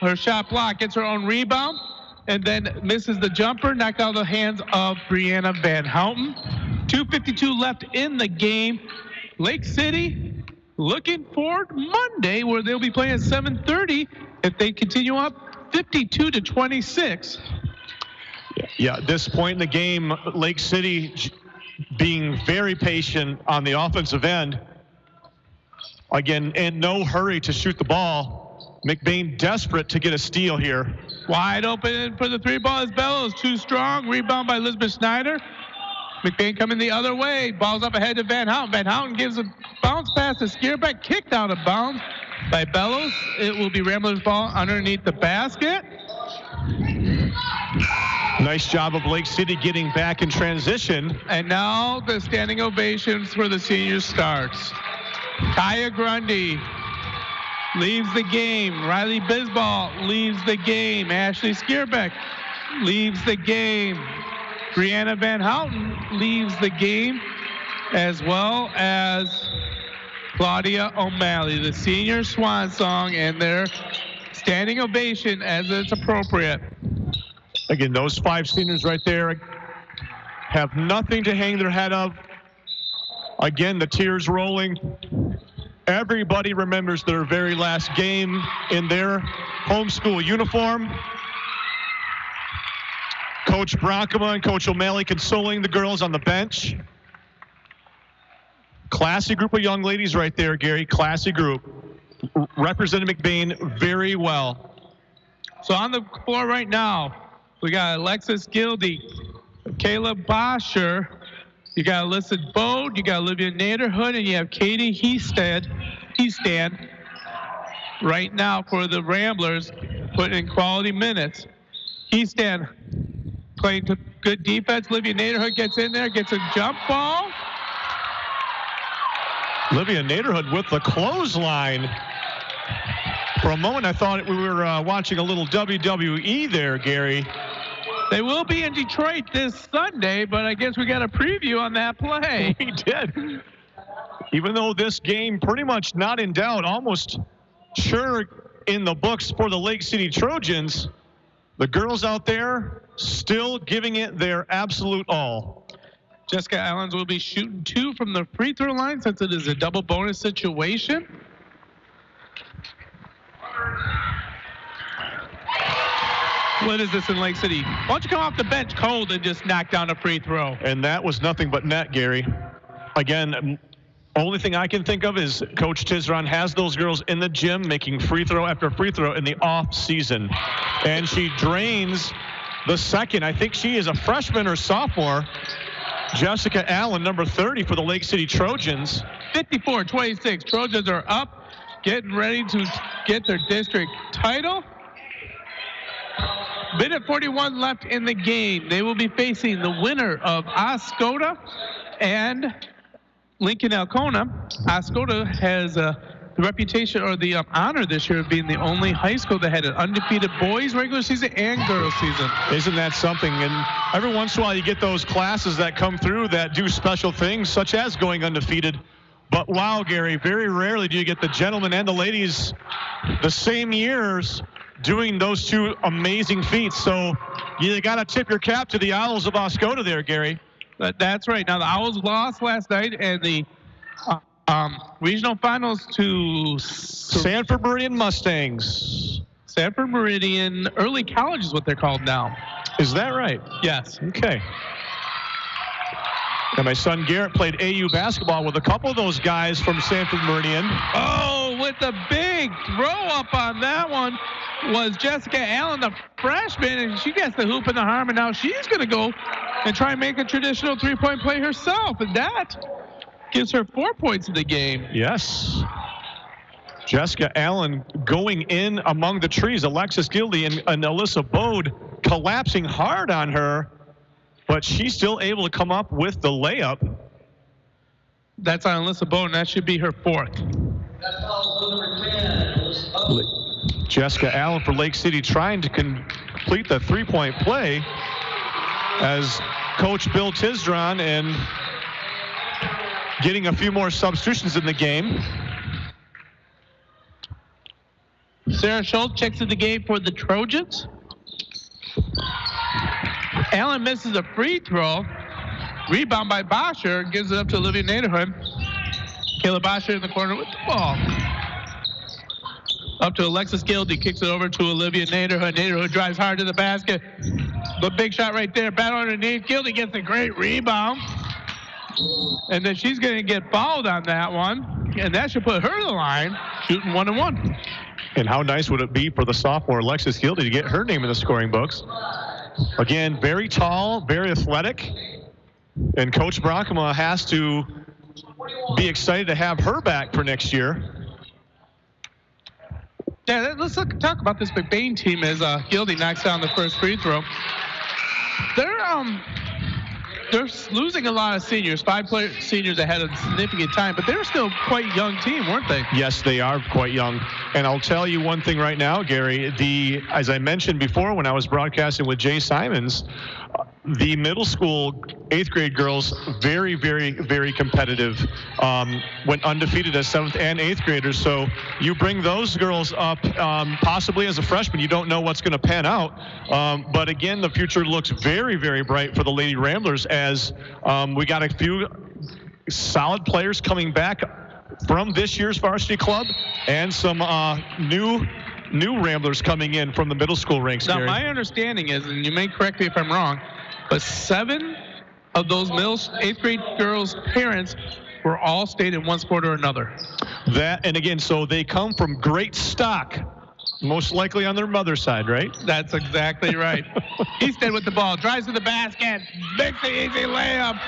her shot blocked, gets her own rebound, and then misses the jumper, knocked out of the hands of Brianna Van Houten. 2:52 left in the game. Lake City looking for Monday, where they'll be playing at 7:30 if they continue up 52-26. Yeah, at this point in the game, Lake City being very patient on the offensive end. Again, in no hurry to shoot the ball. McBain desperate to get a steal here. Wide open for the three ball is Bellows. Too strong. Rebound by Elizabeth Snyder. McBain coming the other way. Ball's up ahead to Van Houten. Van Houten gives a bounce pass to Skierbeck. Kicked out of bounds by Bellows. It will be Ramblers' ball underneath the basket. Nice job of Lake City getting back in transition. And now the standing ovations for the seniors starts. Kaya Grundy leaves the game. Riley Bisbal leaves the game. Ashley Skierbeck leaves the game. Brianna Van Houten leaves the game, as well as Claudia O'Malley, the senior swan song, and their standing ovation as it's appropriate. Again, those 5 seniors right there have nothing to hang their head up. Again, the tears rolling. Everybody remembers their very last game in their homeschool uniform. Coach Bronkema and Coach O'Malley consoling the girls on the bench. Classy group of young ladies right there, Gary. Classy group. Represented McBain very well. So on the floor right now, we got Alexis Gildy, Caleb Bosher, you got Alyssa Bode, you got Olivia Naderhood, and you have Katie Heastand right now for the Ramblers, putting in quality minutes. Heastand playing good defense. Olivia Naderhood gets in there, gets a jump ball. Olivia Naderhood with the clothesline. For a moment, I thought we were watching a little WWE there, Gary. They will be in Detroit this Sunday, but I guess we got a preview on that play. We did. Even though this game pretty much not in doubt, almost sure in the books for the Lake City Trojans, the girls out there still giving it their absolute all. Jessica Allens will be shooting 2 from the free throw line since it is a double bonus situation. What is this in Lake City? Why don't you come off the bench cold and just knock down a free throw? And that was nothing but net, Gary. Again, only thing I can think of is Coach Tizron has those girls in the gym making free throw after free throw in the off season. And she drains the second. I think she is a freshman or sophomore. Jessica Allen, number 30 for the Lake City Trojans. 54-26. Trojans are up, getting ready to get their district title. Minute 41 left in the game. They will be facing the winner of Oscoda and Lincoln Alcona. Oscoda has the reputation or the honor this year of being the only high school that had an undefeated boys regular season and girls season. Isn't that something? And every once in a while you get those classes that come through that do special things, such as going undefeated. But wow, Gary, very rarely do you get the gentlemen and the ladies the same years doing those 2 amazing feats. So you got to tip your cap to the Owls of Oscoda there, Gary. That's right. Now the Owls lost last night, and the regional finals to Sanford Meridian Mustangs. Sanford Meridian Early College is what they're called now. Is that right? Yes. Okay. And my son Garrett played AU basketball with a couple of those guys from Sanford Meridian. Oh, with the big throw up on that one was Jessica Allen, the freshman, and she gets the hoop and the harm, and now she's going to go and try and make a traditional three-point play herself, and that gives her 4 points in the game. Yes. Jessica Allen going in among the trees. Alexis Gildy and Alyssa Bode collapsing hard on her, but she's still able to come up with the layup. That's on Alyssa Bode, and that should be her 4th. Jessica Allen for Lake City trying to complete the three-point play as Coach Bill Tizron and getting a few more substitutions in the game. Sarah Schultz checks in the game for the Trojans. Allen misses a free throw. Rebound by Bosher, gives it up to Olivia Naderhood. Kayla Bosher in the corner with the ball. Up to Alexis Gildy, kicks it over to Olivia Naderhood. Naderhood drives hard to the basket. The big shot right there, battle underneath. Gildy gets a great rebound. And then she's going to get fouled on that one. And that should put her to the line, shooting 1-1. And how nice would it be for the sophomore Alexis Gildy to get her name in the scoring books? Again, very tall, very athletic. And Coach Brockema has to be excited to have her back for next year. Yeah, let's talk about this McBain team as Gildy knocks down the first free throw. They're losing a lot of seniors, 5 seniors ahead of significant time, but they're still quite a young team, weren't they? Yes, they are quite young. And I'll tell you one thing right now, Gary, as I mentioned before when I was broadcasting with Jay Simons, the middle school 8th grade girls, very, very, very competitive, went undefeated as 7th and 8th graders. So you bring those girls up possibly as a freshman, you don't know what's going to pan out. But again, the future looks very, very bright for the Lady Ramblers as we got a few solid players coming back from this year's varsity club and some new Ramblers coming in from the middle school ranks. Now, Gary. my understanding is, and you may correct me if I'm wrong, but 7 of those 8th grade girls' parents were all stayed in one sport or another. That, and again, so they come from great stock, most likely on their mother's side, right? That's exactly right. Easton with the ball, drives to the basket, makes the easy layup.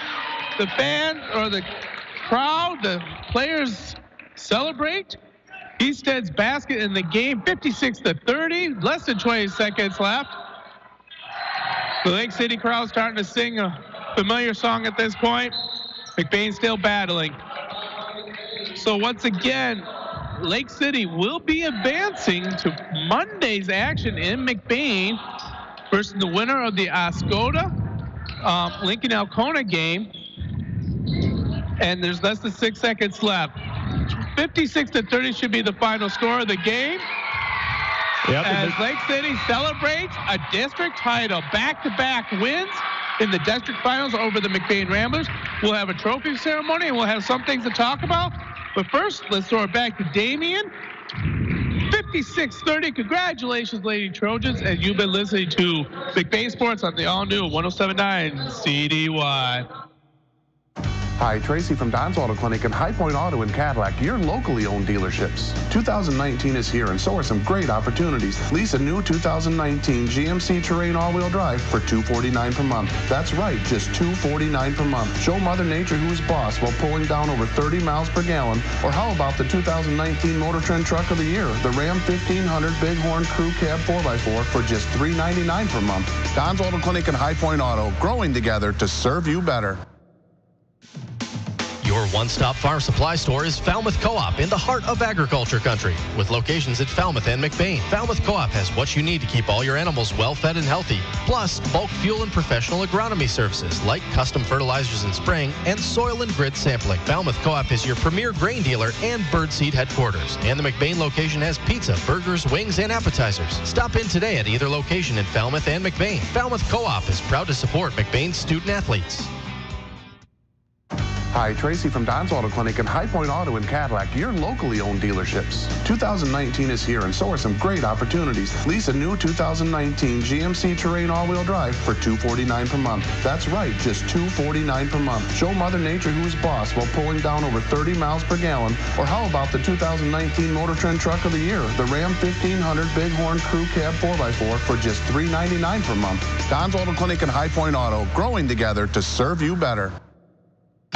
The fan or the crowd, the players celebrate. Easted's basket in the game, 56-30, less than 20 seconds left. The Lake City crowd starting to sing a familiar song at this point. McBain still battling. So once again, Lake City will be advancing to Monday's action in McBain versus the winner of the Oscoda Lincoln-Alcona game. And there's less than 6 seconds left. 56-30 should be the final score of the game. Yep. As Lake City celebrates a district title, back-to-back wins in the district finals over the McBain Ramblers. We'll have a trophy ceremony and we'll have some things to talk about. But first, let's throw it back to Damien. 56-30. Congratulations, Lady Trojans. And you've been listening to McBain Sports on the all-new 107.9 CDY. Hi, Tracy from Don's Auto Clinic and High Point Auto in Cadillac, your locally owned dealerships. 2019 is here and so are some great opportunities. Lease a new 2019 GMC Terrain all-wheel drive for $249 per month. That's right, just $249 per month. Show Mother Nature who's boss while pulling down over 30 miles per gallon. Or how about the 2019 Motor Trend Truck of the Year, the Ram 1500 Bighorn Crew Cab 4x4 for just $399 per month. Don's Auto Clinic and High Point Auto, growing together to serve you better. Your one-stop farm supply store is Falmouth Co-op in the heart of agriculture country. With locations at Falmouth and McBain, Falmouth Co-op has what you need to keep all your animals well-fed and healthy. Plus, bulk fuel and professional agronomy services like custom fertilizers and spraying and soil and grid sampling. Falmouth Co-op is your premier grain dealer and birdseed headquarters. And the McBain location has pizza, burgers, wings, and appetizers. Stop in today at either location in Falmouth and McBain. Falmouth Co-op is proud to support McBain's student athletes. Hi, Tracy from Don's Auto Clinic and High Point Auto in Cadillac, your locally owned dealerships. 2019 is here and so are some great opportunities. Lease a new 2019 GMC Terrain all-wheel drive for $249 per month. That's right, just $249 per month. Show Mother Nature who's boss while pulling down over 30 miles per gallon. Or how about the 2019 Motor Trend Truck of the Year, the Ram 1500 Bighorn Crew Cab 4x4 for just $399 per month. Don's Auto Clinic and High Point Auto, growing together to serve you better.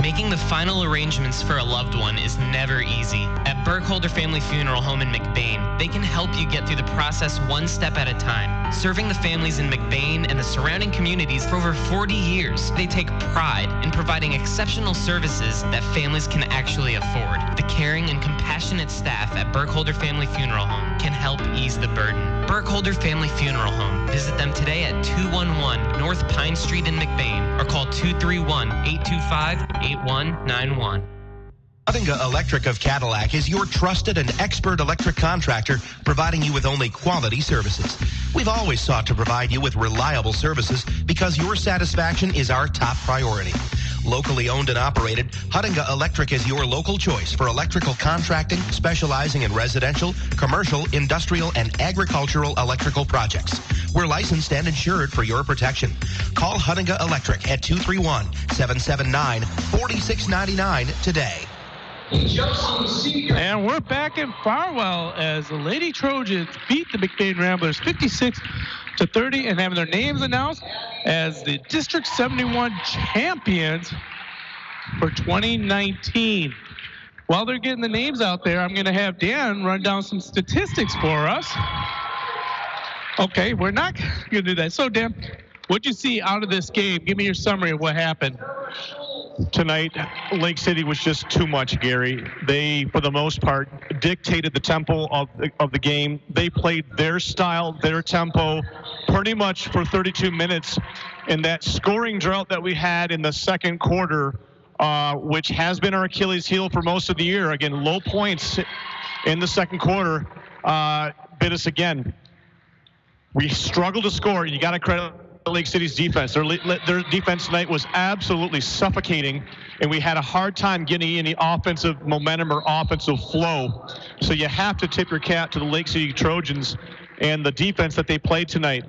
Making the final arrangements for a loved one is never easy. At Burkholder Family Funeral Home in McBain, they can help you get through the process one step at a time. Serving the families in McBain and the surrounding communities for over 40 years, they take pride in providing exceptional services that families can actually afford. The caring and compassionate staff at Burkholder Family Funeral Home can help ease the burden. Burkholder Family Funeral Home. Visit them today at 211 North Pine Street in McBain or call 231-825-8191. Cuttinga Electric of Cadillac is your trusted and expert electric contractor, providing you with only quality services. We've always sought to provide you with reliable services because your satisfaction is our top priority. Locally owned and operated, Huttinga Electric is your local choice for electrical contracting, specializing in residential, commercial, industrial, and agricultural electrical projects. We're licensed and insured for your protection. Call Huttinga Electric at 231-779-4699 today. And we're back in Farwell as the Lady Trojans beat the McBain Ramblers 56-30 and having their names announced as the District 71 champions for 2019. While they're getting the names out there, I'm going to have Dan run down some statistics for us. Okay, we're not going to do that. So, Dan, what'd you see out of this game? Give me your summary of what happened. Tonight, Lake City was just too much, Gary. They, for the most part, dictated the tempo of the game. They played their style, their tempo, pretty much for 32 minutes. And that scoring drought that we had in the second quarter, which has been our Achilles heel for most of the year, again, low points in the second quarter, bit us again. We struggled to score. You got to credit Lake City's defense. Their defense tonight was absolutely suffocating, and we had a hard time getting any offensive momentum or offensive flow. So you have to tip your cap to the Lake City Trojans and the defense that they played tonight.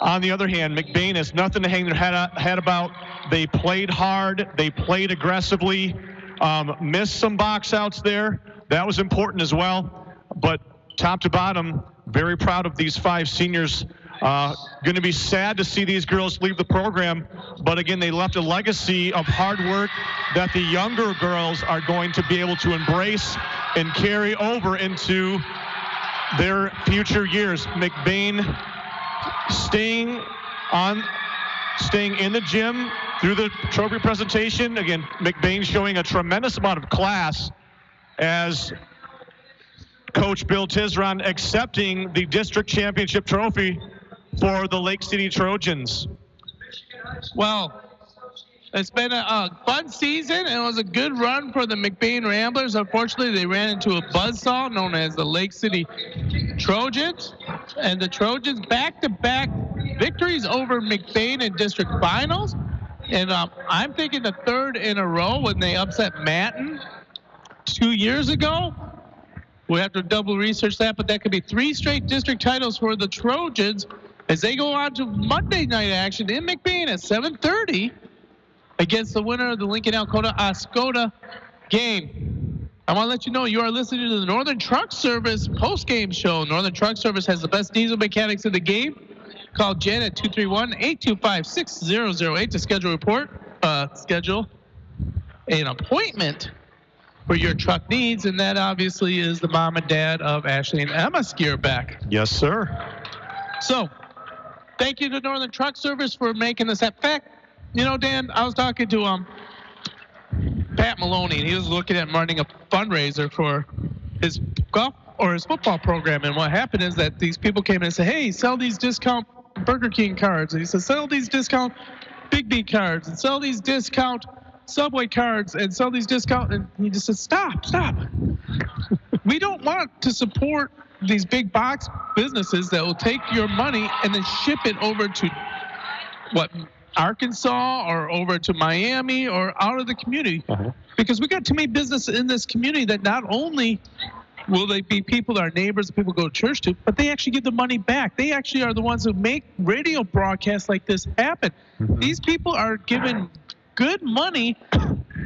On the other hand, McBain has nothing to hang their head about. They played hard. They played aggressively. Missed some box outs there. That was important as well. But top to bottom, very proud of these 5 seniors. Going to be sad to see these girls leave the program, but again, they left a legacy of hard work that the younger girls are going to be able to embrace and carry over into their future years. McBain staying in the gym through the trophy presentation. Again, McBain showing a tremendous amount of class as Coach Bill Tizron accepting the district championship trophy for the Lake City Trojans. Well, it's been a fun season. It was a good run for the McBain Ramblers. Unfortunately, they ran into a buzzsaw known as the Lake City Trojans. And the Trojans back-to-back victories over McBain in district finals. And I'm thinking the third in a row when they upset Manton 2 years ago. We have to double research that, but that could be 3 straight district titles for the Trojans as they go on to Monday night action in McBain at 7:30 against the winner of the Lincoln Alcona Oscoda game. I want to let you know you are listening to the Northern Truck Service post-game show. Northern Truck Service has the best diesel mechanics in the game. Call Jen at 231-825-6008 to schedule an appointment for your truck needs, and that obviously is the mom and dad of Ashley and Emma Skierbeck. Yes, sir. So, thank you to Northern Truck Service for making this happen. In fact, you know, Dan, I was talking to Pat Maloney, and he was looking at running a fundraiser for his golf or his football program. And what happened is that these people came in and said, hey, sell these discount Burger King cards. And he said, sell these discount Big B cards, and sell these discount Subway cards, and sell these discount. And he just said, stop. We don't want to support these big box businesses that will take your money and then ship it over to Arkansas or over to Miami or out of the community. Because we got too many businesses in this community that not only will they be people, our neighbors, people go to church to, but they actually give the money back. They actually are the ones who make radio broadcasts like this happen. These people are given good money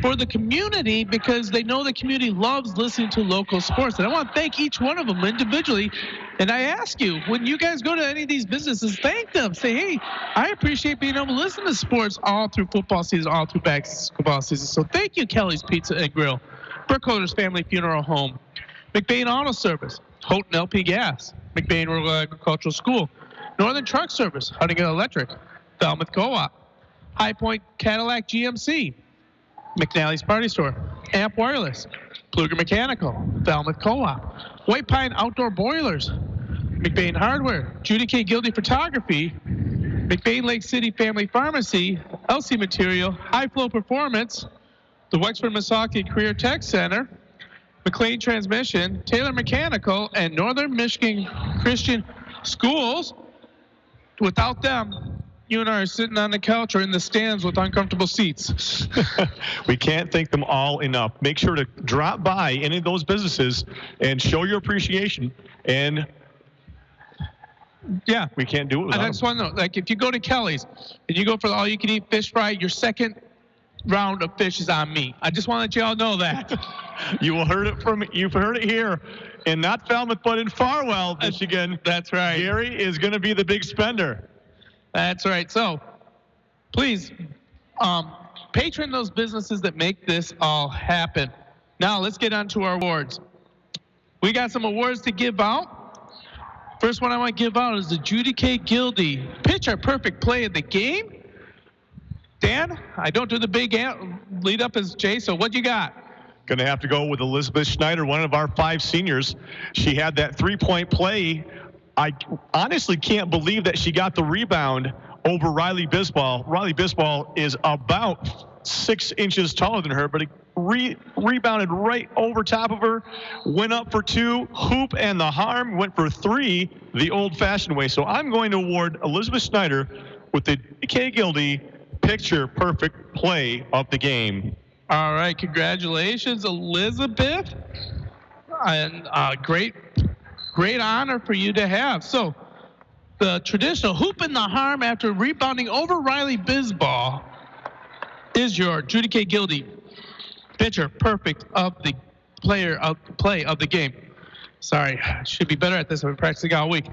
for the community because they know the community loves listening to local sports. And I want to thank each one of them individually. And I ask you, when you guys go to any of these businesses, thank them. Say, hey, I appreciate being able to listen to sports all through football season, all through basketball season. So thank you, Kelly's Pizza and Grill, Burkholder's Family Funeral Home, McBain Auto Service, Houghton LP Gas, McBain Rural Agricultural School, Northern Truck Service, Huttinga Electric, Falmouth Co-op, High Point Cadillac GMC, McNally's Party Store, Amp Wireless, Pluger Mechanical, Falmouth Co-op, White Pine Outdoor Boilers, McBain Hardware, Judy K. Gildy Photography, McBain Lake City Family Pharmacy, LC Material, High Flow Performance, the Wexford Misaki Career Tech Center, McLean Transmission, Taylor Mechanical, and Northern Michigan Christian Schools. Without them, you and I are sitting on the couch or in the stands with uncomfortable seats. We can't thank them all enough. Make sure to drop by any of those businesses and show your appreciation. And yeah, we can't do it without I just want to know, like, if you go to Kelly's and you go for the all-you-can-eat fish fry, your second round of fish is on me. I just want to let you all know that. You've heard it here, and not Falmouth, but in Farwell, Michigan. That's right. Gary is going to be the big spender. That's right. So, please, patron those businesses that make this all happen. Now, let's get on to our awards. We got some awards to give out. First one I want to give out is the Judy K. Gildy Pitcher Perfect Play of the Game. Dan, I don't do the big lead up as Jay, so what you got? Going to have to go with Elizabeth Schneider, one of our 5 seniors. She had that 3-point play. I honestly can't believe that she got the rebound over Riley Bisbal. Riley Bisbal is about 6 inches taller than her, but it rebounded right over top of her, went up for 2, hoop and the harm, went for 3 the old-fashioned way. So I'm going to award Elizabeth Schneider with the K. Gildy Picture Perfect Play of the Game. All right, congratulations, Elizabeth. And great honor for you to have. So the traditional hoop in the harm after rebounding over Riley Bisbal is your Judy K. Gildy Pitcher Perfect of the Play of the Game. Sorry, should be better at this. I've been practicing all week.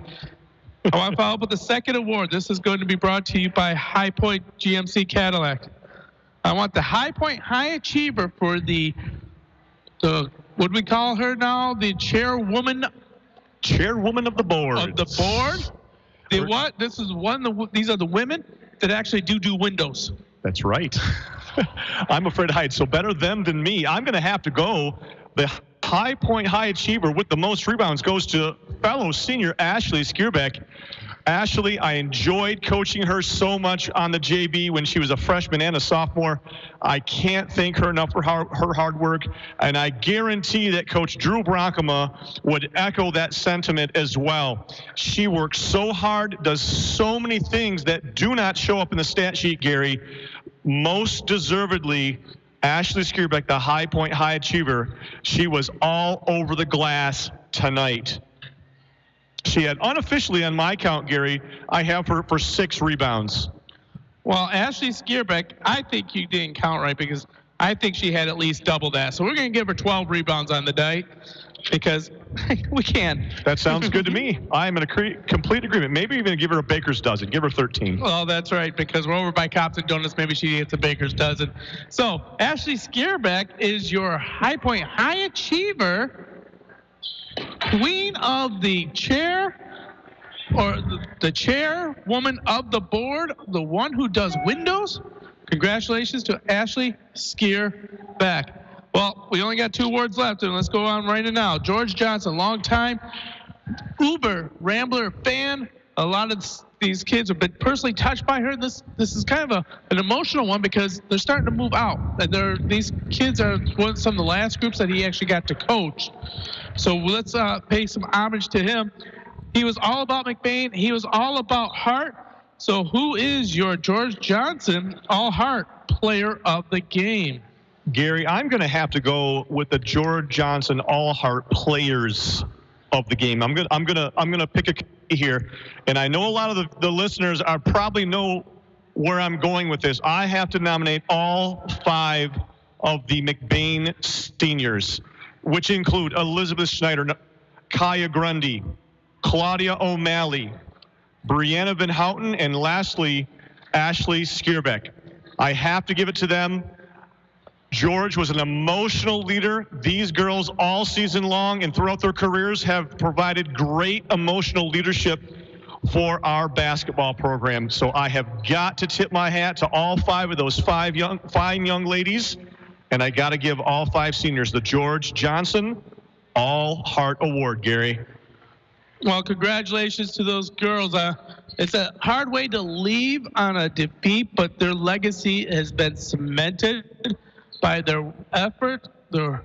I want to follow up with the second award. This is going to be brought to you by High Point GMC Cadillac. I want the High Point High Achiever for the what do we call her now? The chairwoman of the board. Of the board. The what? This is these are the women that actually do windows. That's right. I'm afraid to hide. So better them than me. I'm going to have to go. The High Point High Achiever with the most rebounds goes to fellow senior Ashley Skierbeck. Ashley, I enjoyed coaching her so much on the JV when she was a freshman and a sophomore. I can't thank her enough for her hard work, and I guarantee that Coach Drew Bronkema would echo that sentiment as well. She works so hard, does so many things that do not show up in the stat sheet, Gary. Most deservedly, Ashley Skierbeck, the High Point High Achiever, she was all over the glass tonight. She had unofficially, on my count, Gary, I have her for 6 rebounds. Well, Ashley Skierbeck, I think you didn't count right because I think she had at least double that. So we're going to give her 12 rebounds on the day because we can. That sounds good to me. I am in a complete agreement. Maybe even give her a baker's dozen. Give her 13. Well, that's right, because we're over by Cops and Donuts. Maybe she gets a baker's dozen. So Ashley Skierbeck is your High Point High Achiever, queen of the chair, or the chairwoman of the board, the one who does windows. Congratulations to Ashley Skierbeck. Well, we only got 2 awards left, and let's go on right now. George Johnson, longtime Uber Rambler fan. A lot of these kids have been personally touched by her. This is kind of an emotional one because they're starting to move out. And these kids are some of the last groups that he actually got to coach. So let's pay some homage to him. He was all about McBain. He was all about heart. So who is your George Johnson all-heart player of the game? Gary, I'm going to have to go with the George Johnson all-heart players of the game. I'm gonna pick a key here, and I know a lot of the listeners are probably know where I'm going with this. I have to nominate all 5 of the McBain seniors, which include Elizabeth Schneider, Kaya Grundy, Claudia O'Malley, Brianna Van Houten, and lastly, Ashley Skierbeck. I have to give it to them. George was an emotional leader. These girls all season long and throughout their careers have provided great emotional leadership for our basketball program. So I have got to tip my hat to all 5 of those fine young ladies, and I got to give all 5 seniors the George Johnson All-Heart Award, Gary. Well, congratulations to those girls. It's a hard way to leave on a defeat, but their legacy has been cemented by their effort, their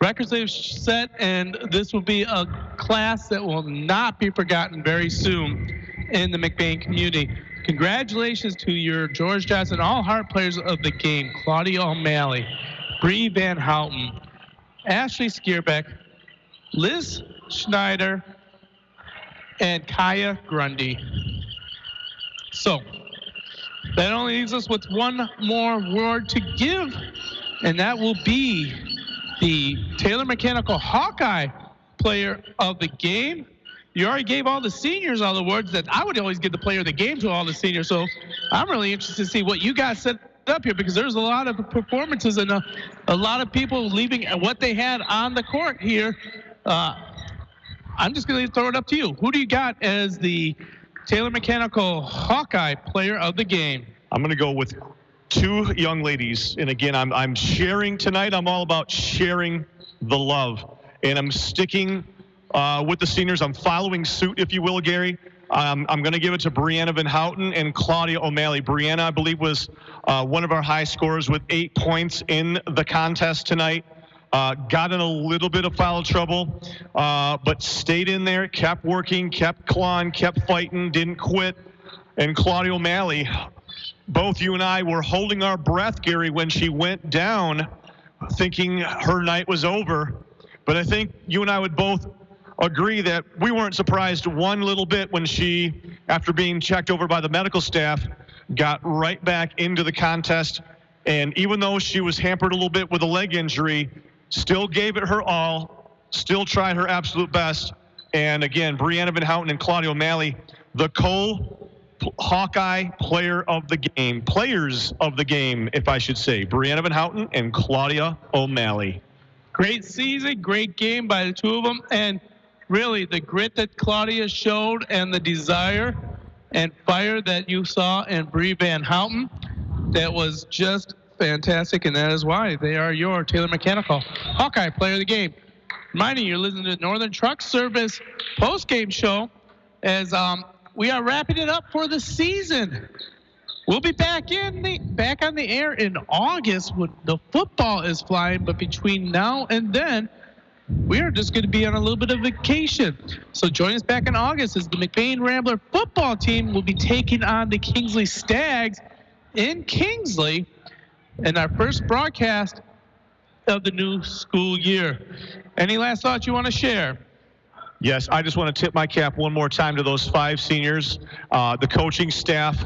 records they've set, and this will be a class that will not be forgotten very soon in the McBain community. Congratulations to your George Johnson All-Heart players of the game, Claudia O'Malley, Bree Van Houten, Ashley Skierbeck, Liz Schneider, and Kaya Grundy. So, that only leaves us with one more award to give, and that will be the Taylor Mechanical Hawkeye player of the game. You already gave all the seniors all the awards. That I would always give the player of the game to all the seniors. So I'm really interested to see what you guys set up here, because there's a lot of performances and a lot of people leaving what they had on the court here. I'm just going to throw it up to you. Who do you got as the Taylor Mechanical Hawkeye player of the game? I'm going to go with two young ladies. And again, I'm sharing tonight. I'm all about sharing the love. And I'm sticking with the seniors. I'm following suit, if you will, Gary. I'm going to give it to Brianna Van Houten and Claudia O'Malley. Brianna, I believe, was one of our high scorers with 8 points in the contest tonight. Got in a little bit of foul trouble, but stayed in there, kept working, kept clawing, kept fighting, didn't quit. And Claudia O'Malley, both you and I were holding our breath, Gary, when she went down, thinking her night was over. But I think you and I would both agree that we weren't surprised one little bit when she, after being checked over by the medical staff, got right back into the contest. And even though she was hampered a little bit with a leg injury, still gave it her all, still tried her absolute best. And again, Brianna Van Houten and Claudia O'Malley, the Hawkeye player of the game, players of the game, if I should say, Brianna Van Houten and Claudia O'Malley. Great season, great game by the two of them, and really the grit that Claudia showed and the desire and fire that you saw in Bree Van Houten, that was just fantastic, and that is why they are your Taylor Mechanical Hawkeye player of the game. Reminding you, you're listening to the Northern Truck Service post-game show as we are wrapping it up for the season. We'll be back on the air in August when the football is flying, but between now and then, we are just going to be on a little bit of vacation. So join us back in August as the McBain Rambler football team will be taking on the Kingsley Stags in Kingsley in our first broadcast of the new school year. Any last thoughts you want to share? Yes, I just want to tip my cap one more time to those 5 seniors, the coaching staff.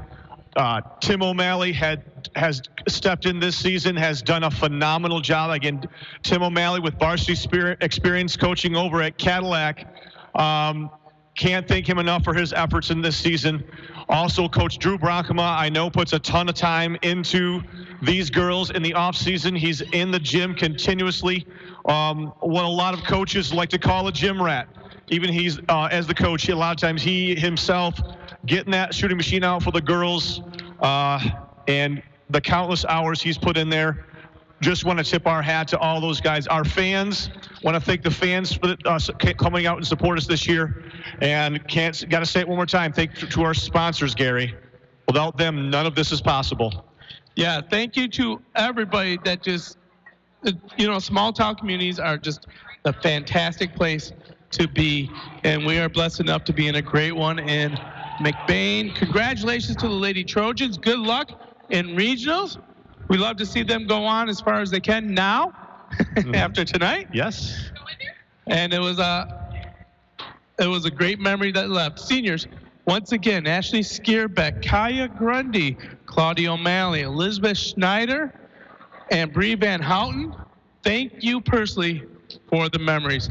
Tim O'Malley has stepped in this season, has done a phenomenal job. Again, Tim O'Malley with varsity experience coaching over at Cadillac. Can't thank him enough for his efforts in this season. Also, Coach Drew Bronkema, I know, puts a ton of time into these girls in the off-season. He's in the gym continuously. What a lot of coaches like to call a gym rat. Even he's, as the coach, a lot of times he himself getting that shooting machine out for the girls, and the countless hours he's put in there. Just want to tip our hat to all those guys. Our fans, want to thank the fans for coming out and support us this year. And got to say it one more time, thank you to our sponsors, Gary. Without them, none of this is possible. Yeah, thank you to everybody that just, small town communities are just a fantastic place to be. And we are blessed enough to be in a great one in McBain. Congratulations to the Lady Trojans. Good luck in regionals. We love to see them go on as far as they can now after tonight. Yes. And it was a great memory that left. Seniors, once again, Ashley Skierbeck, Kaya Grundy, Claudia O'Malley, Elizabeth Schneider, and Bree Van Houten, thank you personally for the memories.